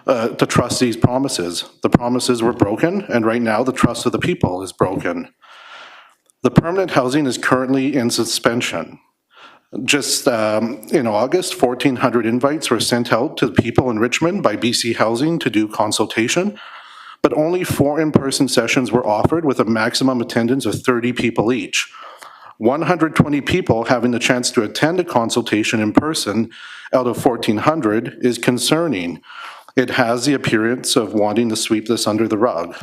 to trust these promises. The promises were broken, and right now the trust of the people is broken. The permanent housing is currently in suspension. Just in August, 1,400 invites were sent out to the people in Richmond by BC Housing to do consultation, but only 4 in-person sessions were offered with a maximum attendance of 30 people each. 120 people having the chance to attend a consultation in person out of 1,400 is concerning. It has the appearance of wanting to sweep this under the rug.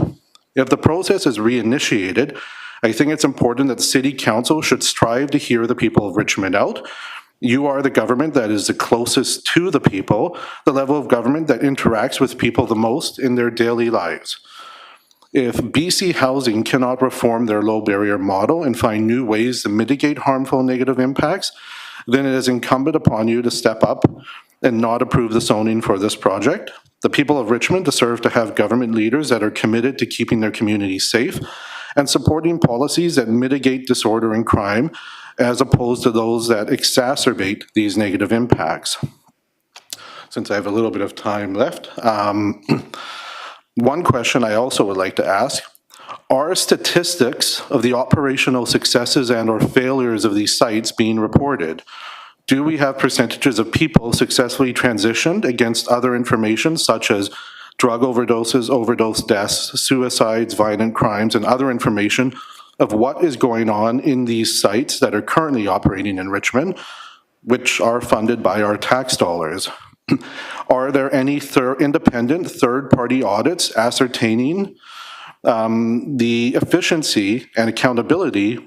If the process is reinitiated, I think it's important that the City Council should strive to hear the people of Richmond out. You are the government that is the closest to the people, the level of government that interacts with people the most in their daily lives. If BC Housing cannot reform their low-barrier model and find new ways to mitigate harmful negative impacts, then it is incumbent upon you to step up and not approve the zoning for this project. The people of Richmond deserve to have government leaders that are committed to keeping their communities safe and supporting policies that mitigate disorder and crime, as opposed to those that exacerbate these negative impacts. Since I have a little bit of time left, one question I also would like to ask: are statistics of the operational successes and or failures of these sites being reported? Do we have percentages of people successfully transitioned against other information such as drug overdoses, overdose deaths, suicides, violent crimes, and other information of what is going on in these sites that are currently operating in Richmond, which are funded by our tax dollars? Are there any independent third-party audits ascertaining the efficiency and accountability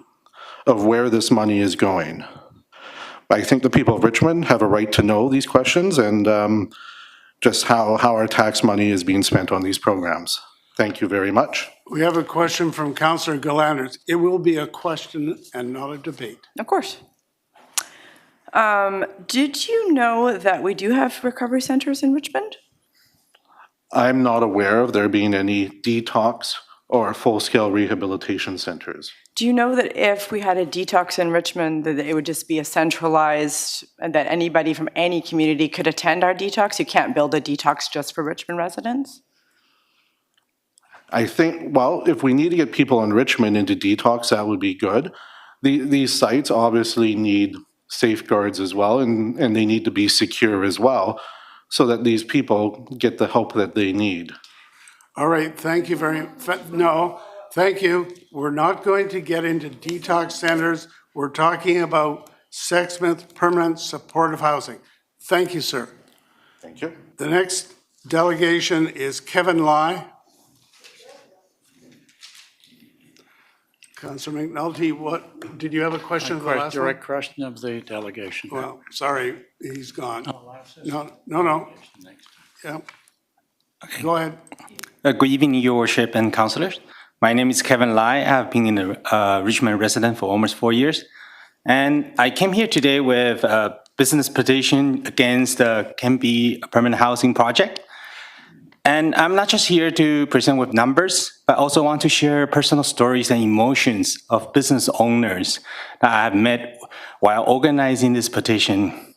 of where this money is going. I think the people of Richmond have a right to know these questions and just how our tax money is being spent on these programs. Thank you very much. We have a question from Councillor Galanders. It will be a question and not a debate. Of course. Did you know that we do have recovery centers in Richmond? I'm not aware of there being any detox or full-scale rehabilitation centers. Do you know that if we had a detox in Richmond, that it would just be a centralized, and that anybody from any community could attend our detox? You can't build a detox just for Richmond residents? I think, well, if we need to get people in Richmond into detox, that would be good. These sites obviously need safeguards as well, and they need to be secure as well, so that these people get the help that they need. All right, thank you very much. No, thank you. We're not going to get into detox centers. We're talking about Sexsmith permanent supportive housing. Thank you, sir. Thank you. The next delegation is Kevin Lai. Councillor McNulty, what, did you have a question for the last one? Direct question of the delegation. Well, sorry, he's gone. No. Yeah. Go ahead. Good evening, Your Worship and councillors. My name is Kevin Lai. I have been in the Richmond resident for almost 4 years. And I came here today with a business petition against the Canby permanent housing project. And I'm not just here to present with numbers, but also want to share personal stories and emotions of business owners that I have met while organizing this petition.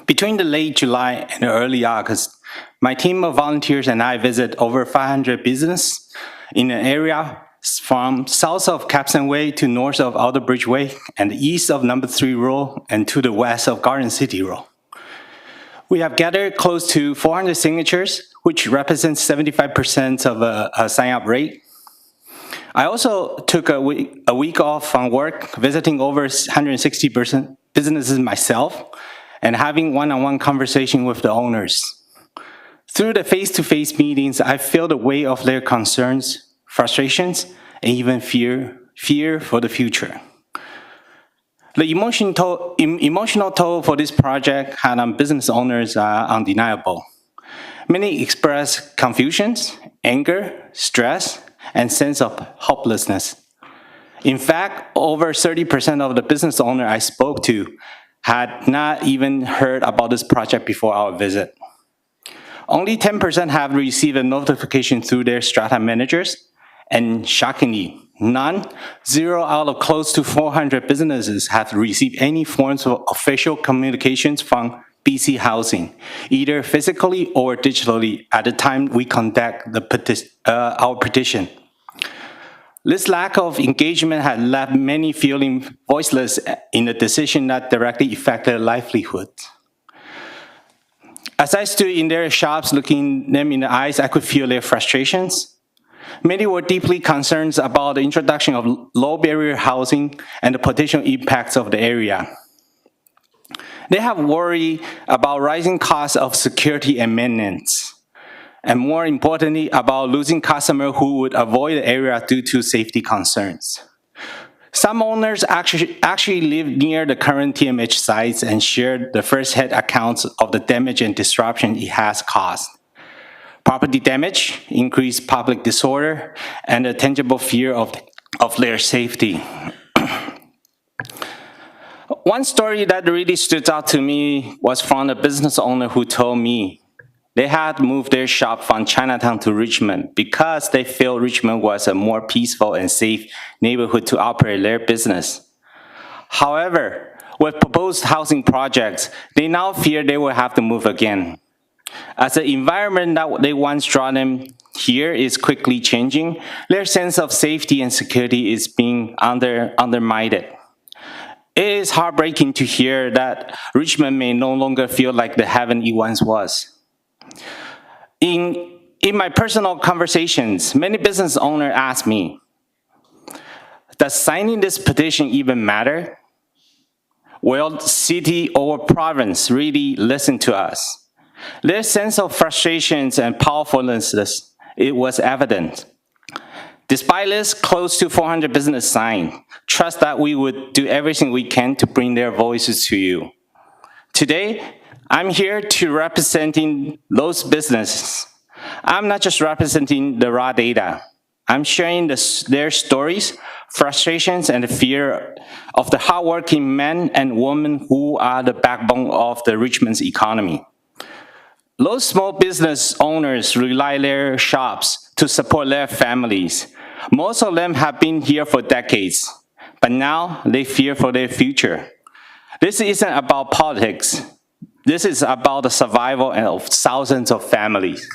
Between the late July and early August, my team of volunteers and I visit over 500 businesses in an area from south of Capstan Way to north of Outer Bridge Way and east of Number 3 Road and to the west of Garden City Road. We have gathered close to 400 signatures, which represents 75% of a sign-up rate. I also took a week off from work, visiting over 160 businesses myself, and having one-on-one conversation with the owners. Through the face-to-face meetings, I feel the weight of their concerns, frustrations, and even fear for the future. The emotional toll for this project had on business owners are undeniable. Many express confusions, anger, stress, and sense of hopelessness. In fact, over 30% of the business owners I spoke to had not even heard about this project before our visit. Only 10% have received a notification through their strata managers, and shockingly, none, 0 out of close to 400 businesses have received any forms of official communications from BC Housing, either physically or digitally, at the time we conduct our petition. This lack of engagement had left many feeling voiceless in a decision that directly affected their livelihood. As I stood in their shops looking them in the eyes, I could feel their frustrations. Many were deeply concerned about the introduction of low-barrier housing and the potential impacts of the area. They have worry about rising costs of security and maintenance, and more importantly, about losing customers who would avoid the area due to safety concerns. Some owners actually live near the current TMH sites and share the first-hand accounts of the damage and disruption it has caused. Property damage, increased public disorder, and a tangible fear of their safety. One story that really stood out to me was from a business owner who told me they had moved their shop from Chinatown to Richmond because they felt Richmond was a more peaceful and safe neighborhood to operate their business. However, with proposed housing projects, they now fear they will have to move again. As the environment that they once brought them here is quickly changing, their sense of safety and security is being undermined. It is heartbreaking to hear that Richmond may no longer feel like the heaven it once was. In my personal conversations, many business owners ask me, does signing this petition even matter? Will the city or province really listen to us? Their sense of frustrations and powerfulness, it was evident. Despite this close to 400 business signs, trust that we would do everything we can to bring their voices to you. Today, I'm here to representing those businesses. I'm not just representing the raw data. I'm sharing their stories, frustrations, and the fear of the hardworking men and women who are the backbone of the Richmond's economy. Those small business owners rely on their shops to support their families. Most of them have been here for decades, but now they fear for their future. This isn't about politics. This is about the survival of thousands of families.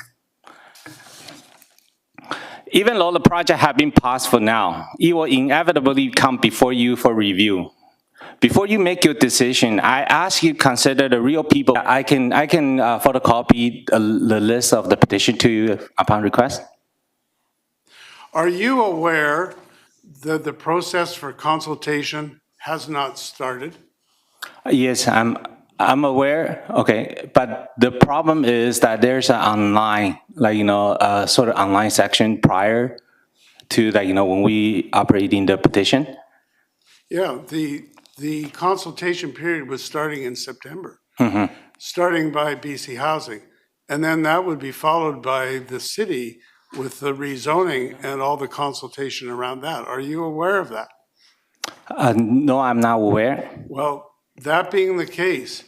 Even though the project has been paused for now, it will inevitably come before you for review. Before you make your decision, I ask you to consider the real people. I can photocopy the list of the petition to you upon request. Are you aware that the process for consultation has not started? Yes, I'm aware. Okay, but the problem is that there's an online, sort of online section prior to that. When we operating the petition. Yeah, the consultation period was starting in September, Mm-hmm. starting by BC Housing. And then that would be followed by the city with the rezoning and all the consultation around that. Are you aware of that? No, I'm not aware. Well, that being the case,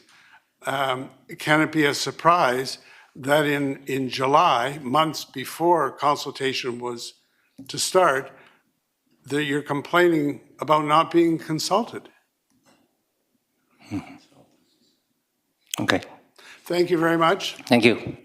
can it be a surprise that in July, months before consultation was to start, that you're complaining about not being consulted? Okay. Thank you very much. Thank you.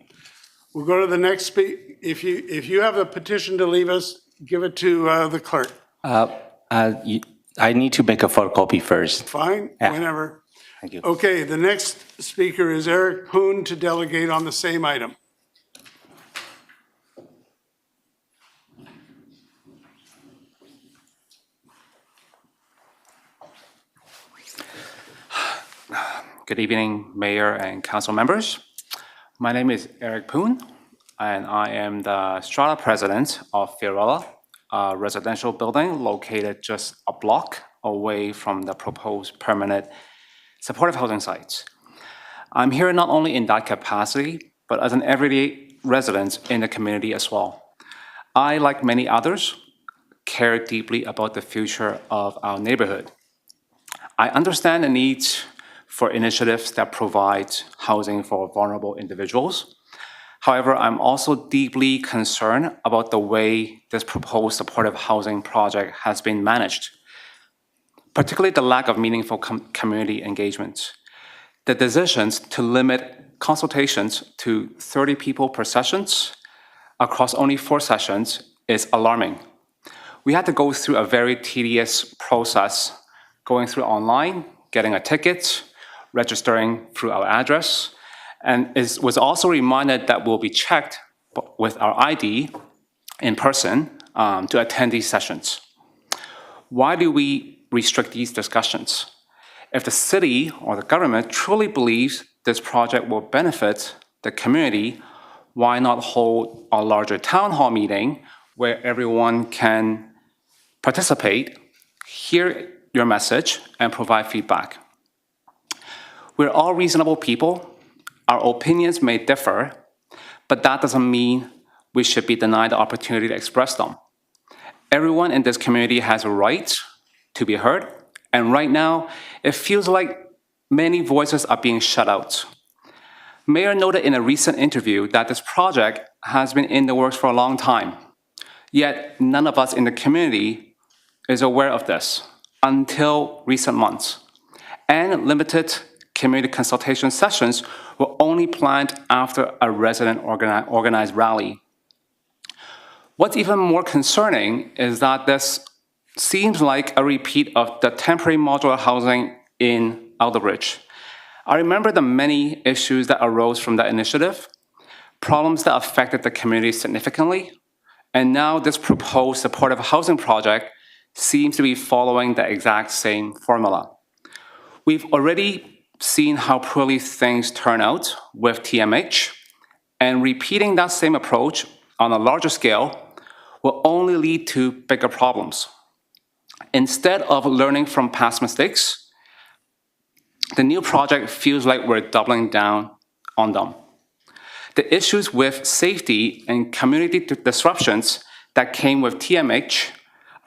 We'll go to the next if you have a petition to leave us, give it to the clerk. I need to make a photocopy first. Fine, Yeah. whenever. Thank you. Okay, the next speaker is Eric Poon to delegate on the same item. Good evening, Mayor and Council members. My name is Eric Poon, and I am the Strata President of Ferndale, a residential building located just a block away from the proposed permanent supportive housing sites. I'm here not only in that capacity, but as an everyday resident in the community as well. I, like many others, care deeply about the future of our neighborhood. I understand the needs for initiatives that provide housing for vulnerable individuals. However, I'm also deeply concerned about the way this proposed supportive housing project has been managed, particularly the lack of meaningful community engagement. The decisions to limit consultations to 30 people per sessions across only 4 sessions is alarming. We had to go through a very tedious process, going through online, getting a ticket, registering through our address, and was also reminded that we'll be checked with our ID in person to attend these sessions. Why do we restrict these discussions? If the city or the government truly believes this project will benefit the community, why not hold a larger town hall meeting where everyone can participate, hear your message, and provide feedback? We're all reasonable people. Our opinions may differ, but that doesn't mean we should be denied the opportunity to express them. Everyone in this community has a right to be heard, and right now, it feels like many voices are being shut out. Mayor noted in a recent interview that this project has been in the works for a long time, yet none of us in the community is aware of this until recent months, and limited community consultation sessions were only planned after a resident organized rally. What's even more concerning is that this seems like a repeat of the temporary modular housing in Elderbridge. I remember the many issues that arose from that initiative, problems that affected the community significantly, and now this proposed supportive housing project seems to be following the exact same formula. We've already seen how poorly things turn out with TMH, and repeating that same approach on a larger scale will only lead to bigger problems. Instead of learning from past mistakes, the new project feels like we're doubling down on them. The issues with safety and community disruptions that came with TMH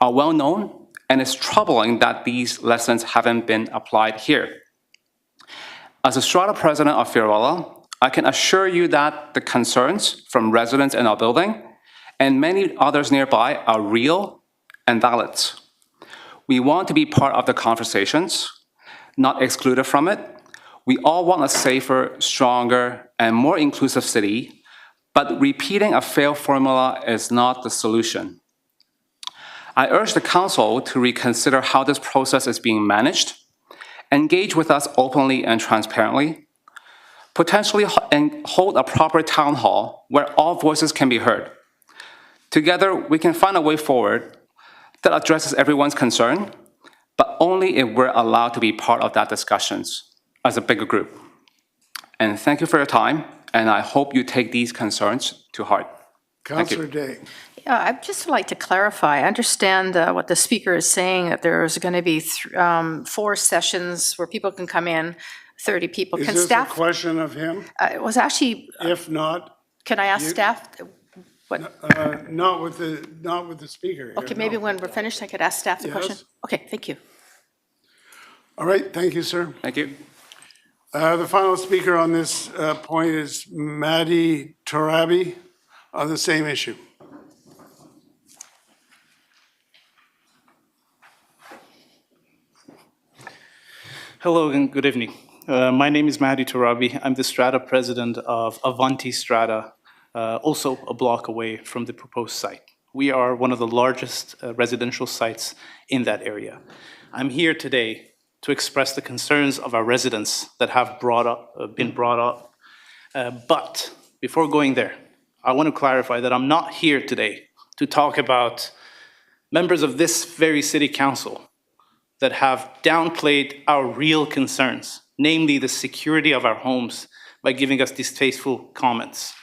are well known, and it's troubling that these lessons haven't been applied here. As a strata president of Fiorella, I can assure you that the concerns from residents in our building and many others nearby are real and valid. We want to be part of the conversations, not excluded from it. We all want a safer, stronger, and more inclusive city, but repeating a failed formula is not the solution. I urge the council to reconsider how this process is being managed, engage with us openly and transparently, potentially hold a proper town hall where all voices can be heard. Together, we can find a way forward that addresses everyone's concern, but only if we're allowed to be part of that discussions as a bigger group. And thank you for your time, and I hope you take these concerns to heart. Councillor Day. Yeah, I'd just like to clarify. I understand what the speaker is saying, that there's going to be 4 sessions where people can come in, 30 people. Is Can this staff? a question of him? It was actually. If not. Can I ask staff? What? Not with the speaker. Okay, maybe when we're finished, I could ask staff the question. Okay, thank you. All right, thank you, sir. Thank you. The final speaker on this point is Mahdi Torabi on the same issue. Hello and good evening. My name is Mahdi Torabi. I'm the strata president of Avanti Strata, also a block away from the proposed site. We are one of the largest residential sites in that area. I'm here today to express the concerns of our residents that have been brought up. But before going there, I want to clarify that I'm not here today to talk about members of this very city council that have downplayed our real concerns, namely the security of our homes, by giving us distasteful comments.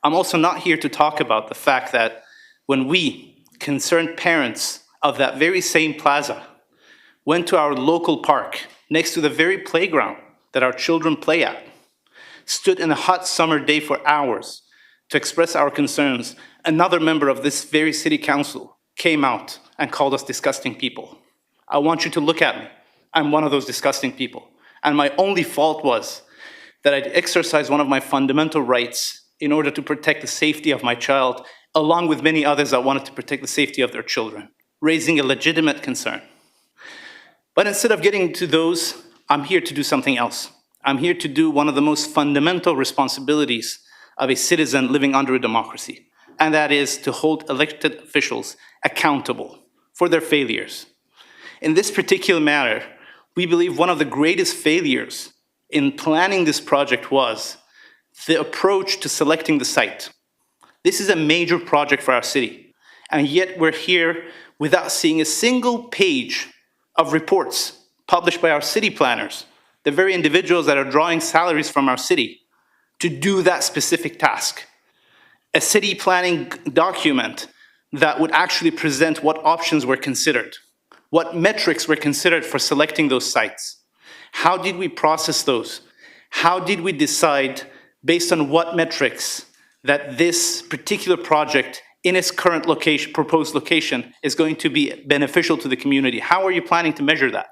I'm also not here to talk about the fact that when we, concerned parents of that very same plaza, went to our local park next to the very playground that our children play at, stood in a hot summer day for hours to express our concerns, another member of this very city council came out and called us disgusting people. I want you to look at me. I'm one of those disgusting people. And my only fault was that I'd exercised one of my fundamental rights in order to protect the safety of my child, along with many others that wanted to protect the safety of their children, raising a legitimate concern. But instead of getting to those, I'm here to do something else. I'm here to do one of the most fundamental responsibilities of a citizen living under a democracy, and that is to hold elected officials accountable for their failures. In this particular matter, we believe one of the greatest failures in planning this project was the approach to selecting the site. This is a major project for our city, and yet we're here without seeing a single page of reports published by our city planners, the very individuals that are drawing salaries from our city, to do that specific task. A city planning document that would actually present what options were considered, what metrics were considered for selecting those sites. How did we process those? How did we decide, based on what metrics, that this particular project in its current location, proposed location, is going to be beneficial to the community? How are you planning to measure that?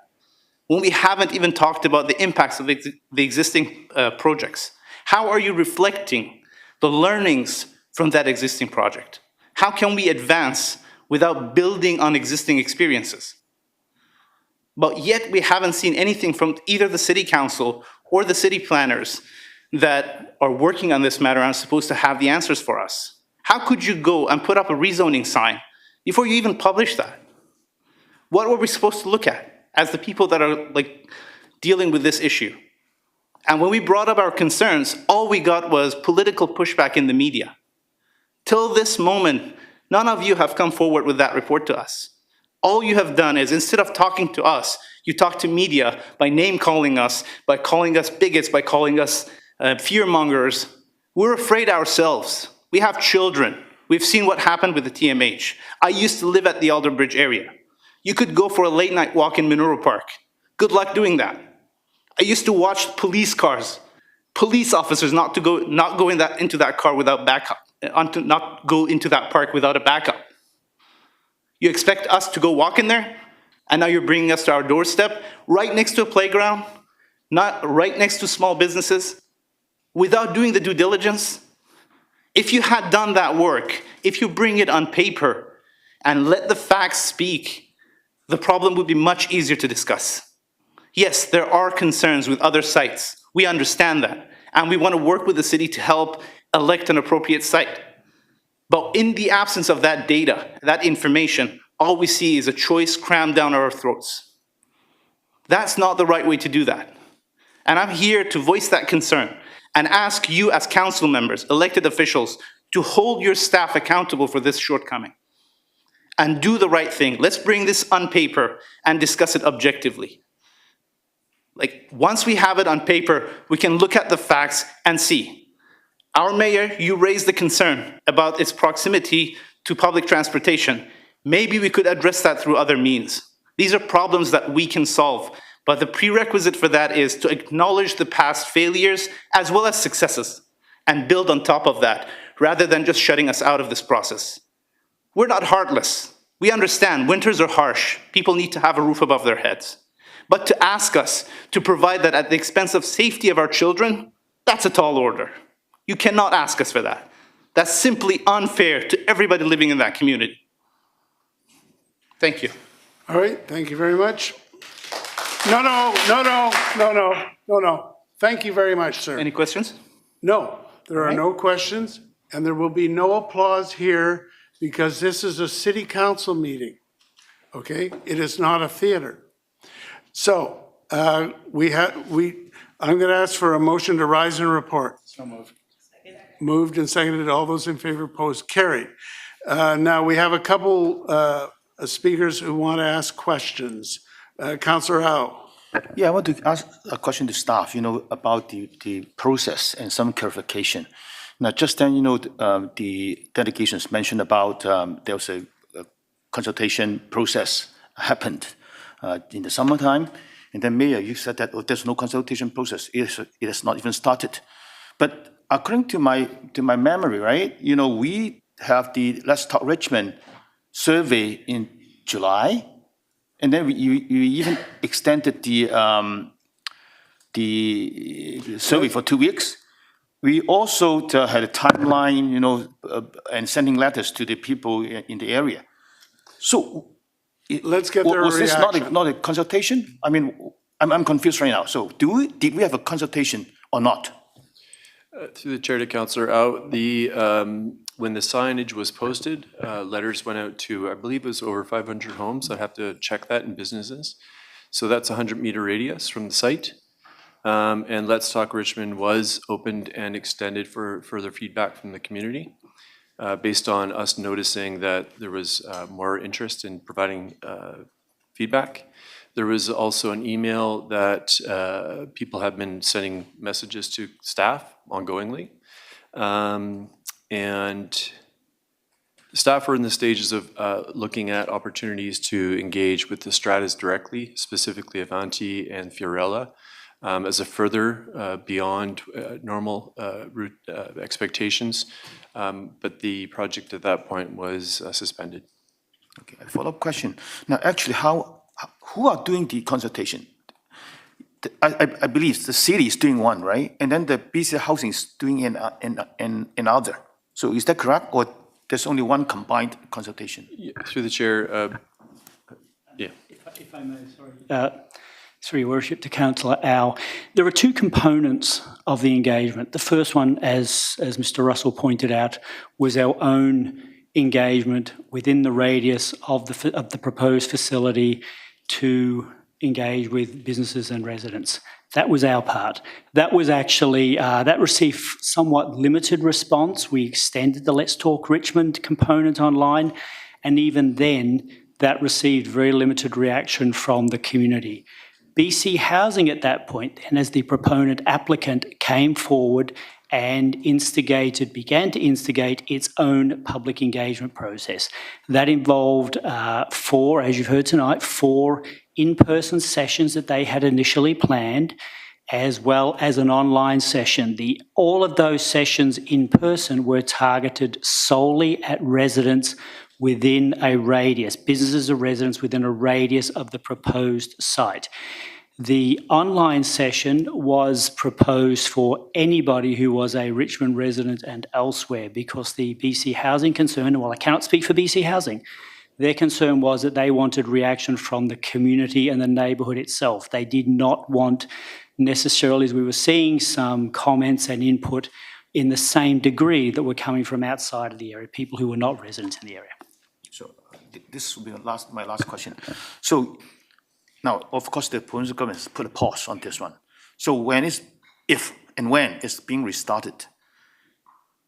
When we haven't even talked about the impacts of the existing projects. How are you reflecting the learnings from that existing project? How can we advance without building on existing experiences? But yet we haven't seen anything from either the city council or the city planners that are working on this matter and are supposed to have the answers for us. How could you go and put up a rezoning sign before you even publish that? What were we supposed to look at as the people that are dealing with this issue? And when we brought up our concerns, all we got was political pushback in the media. Till this moment, none of you have come forward with that report to us. All you have done is, instead of talking to us, you talk to media by name-calling us, by calling us bigots, by calling us fear-mongers. We're afraid ourselves. We have children. We've seen what happened with the TMH. I used to live at the Alderbridge area. You could go for a late night walk in Mineral Park. Good luck doing that. I used to watch police cars, police officers not go into that car without backup, not go into that park without a backup. You expect us to go walk in there? And now you're bringing us to our doorstep, right next to a playground, not right next to small businesses, without doing the due diligence? If you had done that work, if you bring it on paper and let the facts speak, the problem would be much easier to discuss. Yes, there are concerns with other sites. We understand that. And we want to work with the city to help elect an appropriate site. But in the absence of that data, that information, all we see is a choice crammed down our throats. That's not the right way to do that. And I'm here to voice that concern and ask you as council members, elected officials, to hold your staff accountable for this shortcoming. And do the right thing. Let's bring this on paper and discuss it objectively. Like, once we have it on paper, we can look at the facts and see. Our mayor, you raised the concern about its proximity to public transportation. Maybe we could address that through other means. These are problems that we can solve, but the prerequisite for that is to acknowledge the past failures as well as successes and build on top of that, rather than just shutting us out of this process. We're not heartless. We understand winters are harsh. People need to have a roof above their heads. But to ask us to provide that at the expense of safety of our children, that's a tall order. You cannot ask us for that. That's simply unfair to everybody living in that community. Thank you. All right, thank you very much. No. Thank you very much, sir. Any questions? No, there are no questions, and there will be no applause here because this is a city council meeting, okay? It is not a theater. So I'm going to ask for a motion to rise and report. So moved. Moved and seconded. All those in favor, opposed, carried. Now we have a couple speakers who want to ask questions. Councillor Howe. Yeah, I want to ask a question to staff, about the process and some clarification. Now, just then, the delegations mentioned about there was a consultation process happened in the summertime, and then Mayor, you said that there's no consultation process. It has not even started. But according to my memory, right? We have the Let's Talk Richmond survey in July, and then you even extended the survey for 2 weeks. We also had a timeline, and sending letters to the people in the area. So let's get their was reaction. This not a consultation? I mean, I'm confused right now. So did we have a consultation or not? Through the chair to Councillor Au, when the signage was posted, letters went out to, I believe it was over 500 homes. I'd have to check that in businesses. So that's a 100-meter radius from the site. And Let's Talk Richmond was opened and extended for further feedback from the community, based on us noticing that there was more interest in providing feedback. There was also an email that people have been sending messages to staff ongoingly. And staff are in the stages of looking at opportunities to engage with the stratas directly, specifically Avanti and Fiorella, as a further beyond normal route expectations. But the project at that point was suspended. Okay, a follow-up question. Now, actually, who are doing the consultation? I believe the city is doing one, right? And then the BC Housing is doing another. So is that correct, or there's only one combined consultation? Yeah, through the chair, yeah. If I may, sorry. Through your worship to Councillor Au, there are two components of the engagement. The first one, as Mr. Russell pointed out, was our own engagement within the radius of the proposed facility to engage with businesses and residents. That was our part. That was actually, that received somewhat limited response. We extended the Let's Talk Richmond component online, and even then, that received very limited reaction from the community. BC Housing at that point, and as the proponent applicant, came forward and began to instigate its own public engagement process. That involved as you've heard tonight, 4 in-person sessions that they had initially planned, as well as an online session. All of those sessions in person were targeted solely at residents within a radius, businesses or residents within a radius of the proposed site. The online session was proposed for anybody who was a Richmond resident and elsewhere, because the BC Housing concern, and while I cannot speak for BC Housing, their concern was that they wanted reaction from the community and the neighbourhood itself. They did not want necessarily, as we were seeing some comments and input in the same degree that were coming from outside of the area, people who were not residents in the area. So this will be my last question. So now, of course, the provincial government has put a pause on this one. So if and when it's being restarted,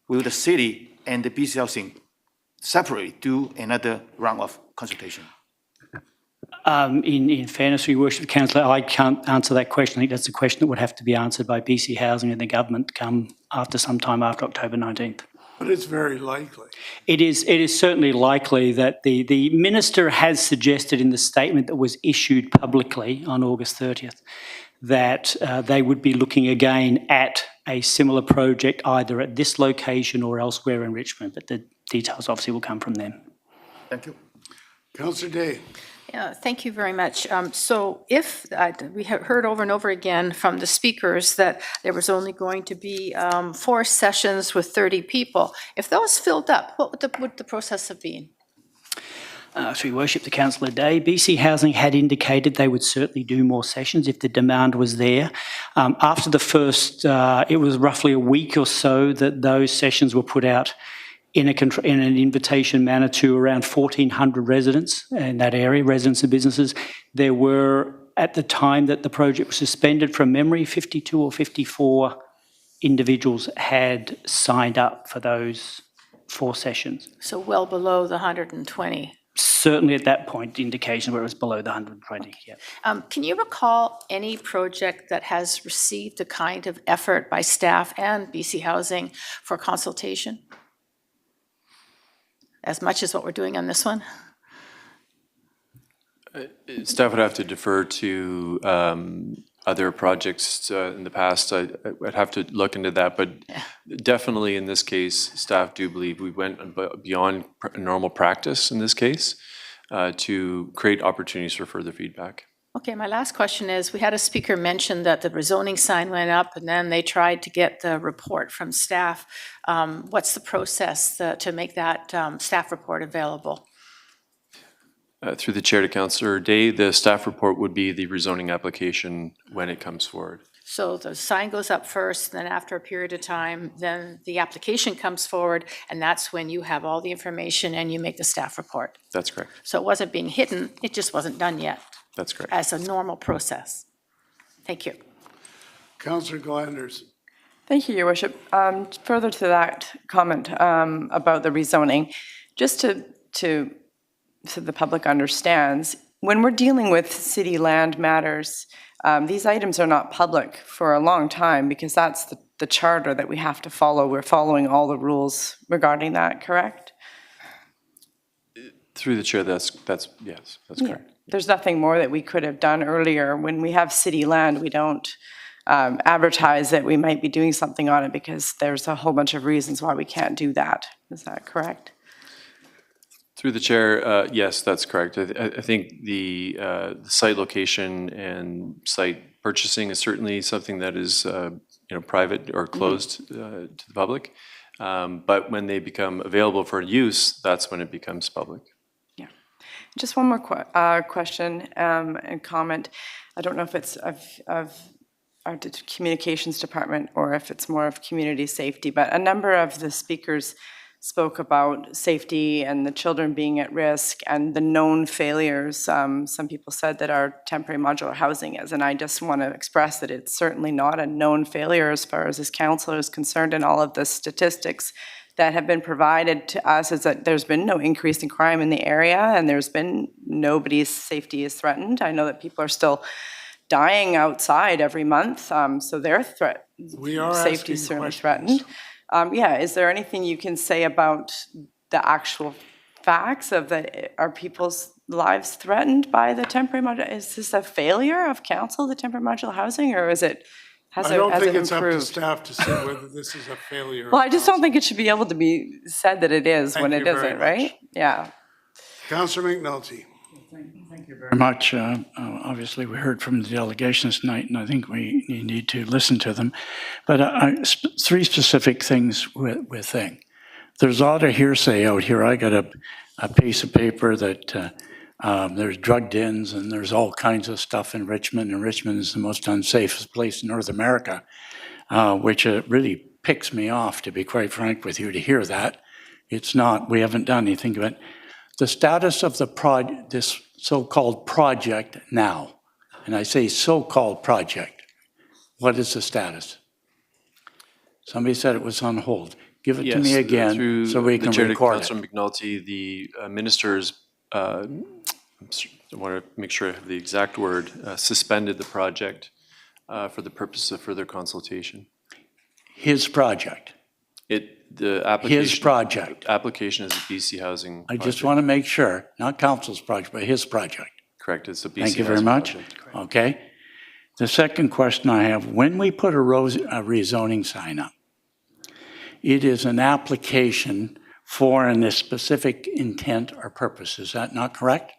will the city and the BC Housing separately do another round of consultation? In fairness to your worship, Councillor, I can't answer that question. I think that's a question that would have to be answered by BC Housing and the government sometime after October 19th. But it's very likely. It is certainly likely that the minister has suggested in the statement that was issued publicly on August 30th that they would be looking again at a similar project either at this location or elsewhere in Richmond, but the details obviously will come from them. Thank you. Councillor Day. Yeah, thank you very much. So if we have heard over and over again from the speakers that there was only going to be 4 sessions with 30 people, if those filled up, what would the process have been? Through your worship, the Councillor Day, BC Housing had indicated they would certainly do more sessions if the demand was there. After the first, it was roughly a week or so that those sessions were put out in an invitation manner to around 1,400 residents in that area, residents and businesses. There were, at the time that the project was suspended, from memory, 52 or 54 individuals had signed up for those 4 sessions. So well below the 120. Certainly at that point, the indication where it was below the 120, yeah. Can you recall any project that has received a kind of effort by staff and BC Housing for consultation? As much as what we're doing on this one? Staff would have to defer to other projects in the past. I'd have to look into that, but definitely in this case, staff do believe we went beyond normal practice in this case to create opportunities for further feedback. Okay, my last question is, we had a speaker mention that the rezoning sign went up and then they tried to get the report from staff. What's the process to make that staff report available? Through the chair to Councillor Day, the staff report would be the rezoning application when it comes forward. So the sign goes up first, then after a period of time, then the application comes forward, and that's when you have all the information and you make the staff report. That's correct. So it wasn't being hidden, it just wasn't done yet. That's correct. As a normal process. Thank you. Councillor Glanders. Thank you, Your Worship. Further to that comment about the rezoning, just so the public understands, when we're dealing with city land matters, these items are not public for a long time because that's the charter that we have to follow. We're following all the rules regarding that, correct? Through the chair, yes, that's correct. There's nothing more that we could have done earlier. When we have city land, we don't advertise that we might be doing something on it because there's a whole bunch of reasons why we can't do that. Is that correct? Through the chair, yes, that's correct. I think the site location and site purchasing is certainly something that is private or closed to the public. But when they become available for use, that's when it becomes public. Yeah. Just one more question and comment. I don't know if it's of our communications department or if it's more of community safety, but a number of the speakers spoke about safety and the children being at risk and the known failures. Some people said that our temporary modular housing is, and I just want to express that it's certainly not a known failure as far as this council is concerned, and all of the statistics that have been provided to us is that there's been no increase in crime in the area and there's been nobody's safety is threatened. I know that people are still dying outside every month, so their We are safety asking is certainly questions. threatened. Yeah, is there anything you can say about the actual facts of are people's lives threatened by the temporary modular? Is this a failure of council, the temporary modular housing, or is it, has I it don't think improved? it's up to staff to say whether this is a failure. Well, I just don't think it should be able to be said that it is Thank when you it very isn't, much. right? Yeah. Councillor McNulty. Very much. Obviously, we heard from the delegations tonight, and I think we need to listen to them. But three specific things with thing. There's a lot of hearsay out here. I got a piece of paper that there's drug dens and there's all kinds of stuff in Richmond, and Richmond is the most unsafest place in North America, which really picks me off, to be quite frank with you, to hear that. It's not. We haven't done anything about it. The status of this so-called project now, and I say so-called project, what is the status? Somebody said it was on hold. Give it to me again so we can record it. Councillor McNulty, the ministers, I want to make sure I have the exact word, suspended the project for the purpose of further consultation. His project. The application. His project. Application is a BC Housing project. I just want to make sure, not council's project, but his project. Correct, it's a BC Thank you very Housing much. project. Okay. The second question I have, when we put a rezoning sign up, it is an application for a specific intent or purpose. Is that not correct?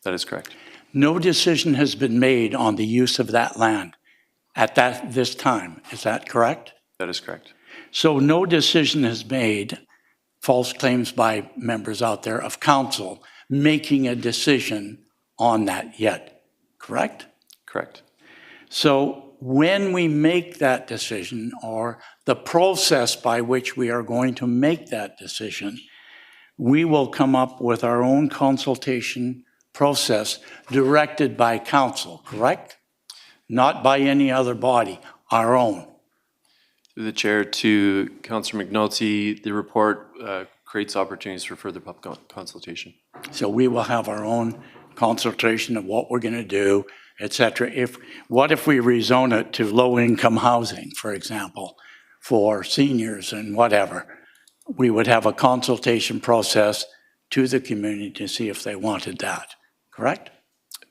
That is correct. No decision has been made on the use of that land at this time. Is that correct? That is correct. So no decision is made, false claims by members out there of council, making a decision on that yet, correct? Correct. So when we make that decision, or the process by which we are going to make that decision, we will come up with our own consultation process directed by council, correct? Not by any other body, our own. Through the chair to Councillor McNulty, the report creates opportunities for further public consultation. So we will have our own consultation of what we're going to do, et cetera. What if we rezone it to low-income housing, for example, for seniors and whatever? We would have a consultation process to the community to see if they wanted that, correct?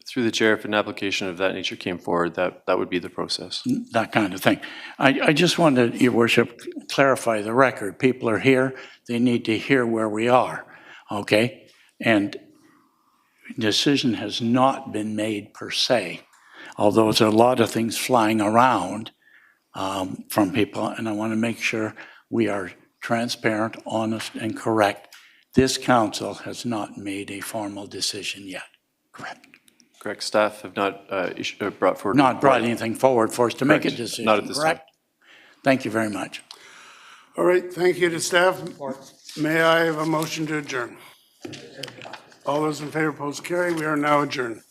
Through the chair, if an application of that nature came forward, that would be the process. That kind of thing. I just wanted, Your Worship, clarify the record. People are here, they need to hear where we are, okay? And decision has not been made per se, although there's a lot of things flying around from people, and I want to make sure we are transparent, honest, and correct. This council has not made a formal decision yet, correct? Correct. Staff have not brought forward. Not brought anything forward for us to make a decision, not at this correct? Thank you very much. All right, thank you to staff. May I have a motion to adjourn? All those in favor, opposed, carry. We are now adjourned.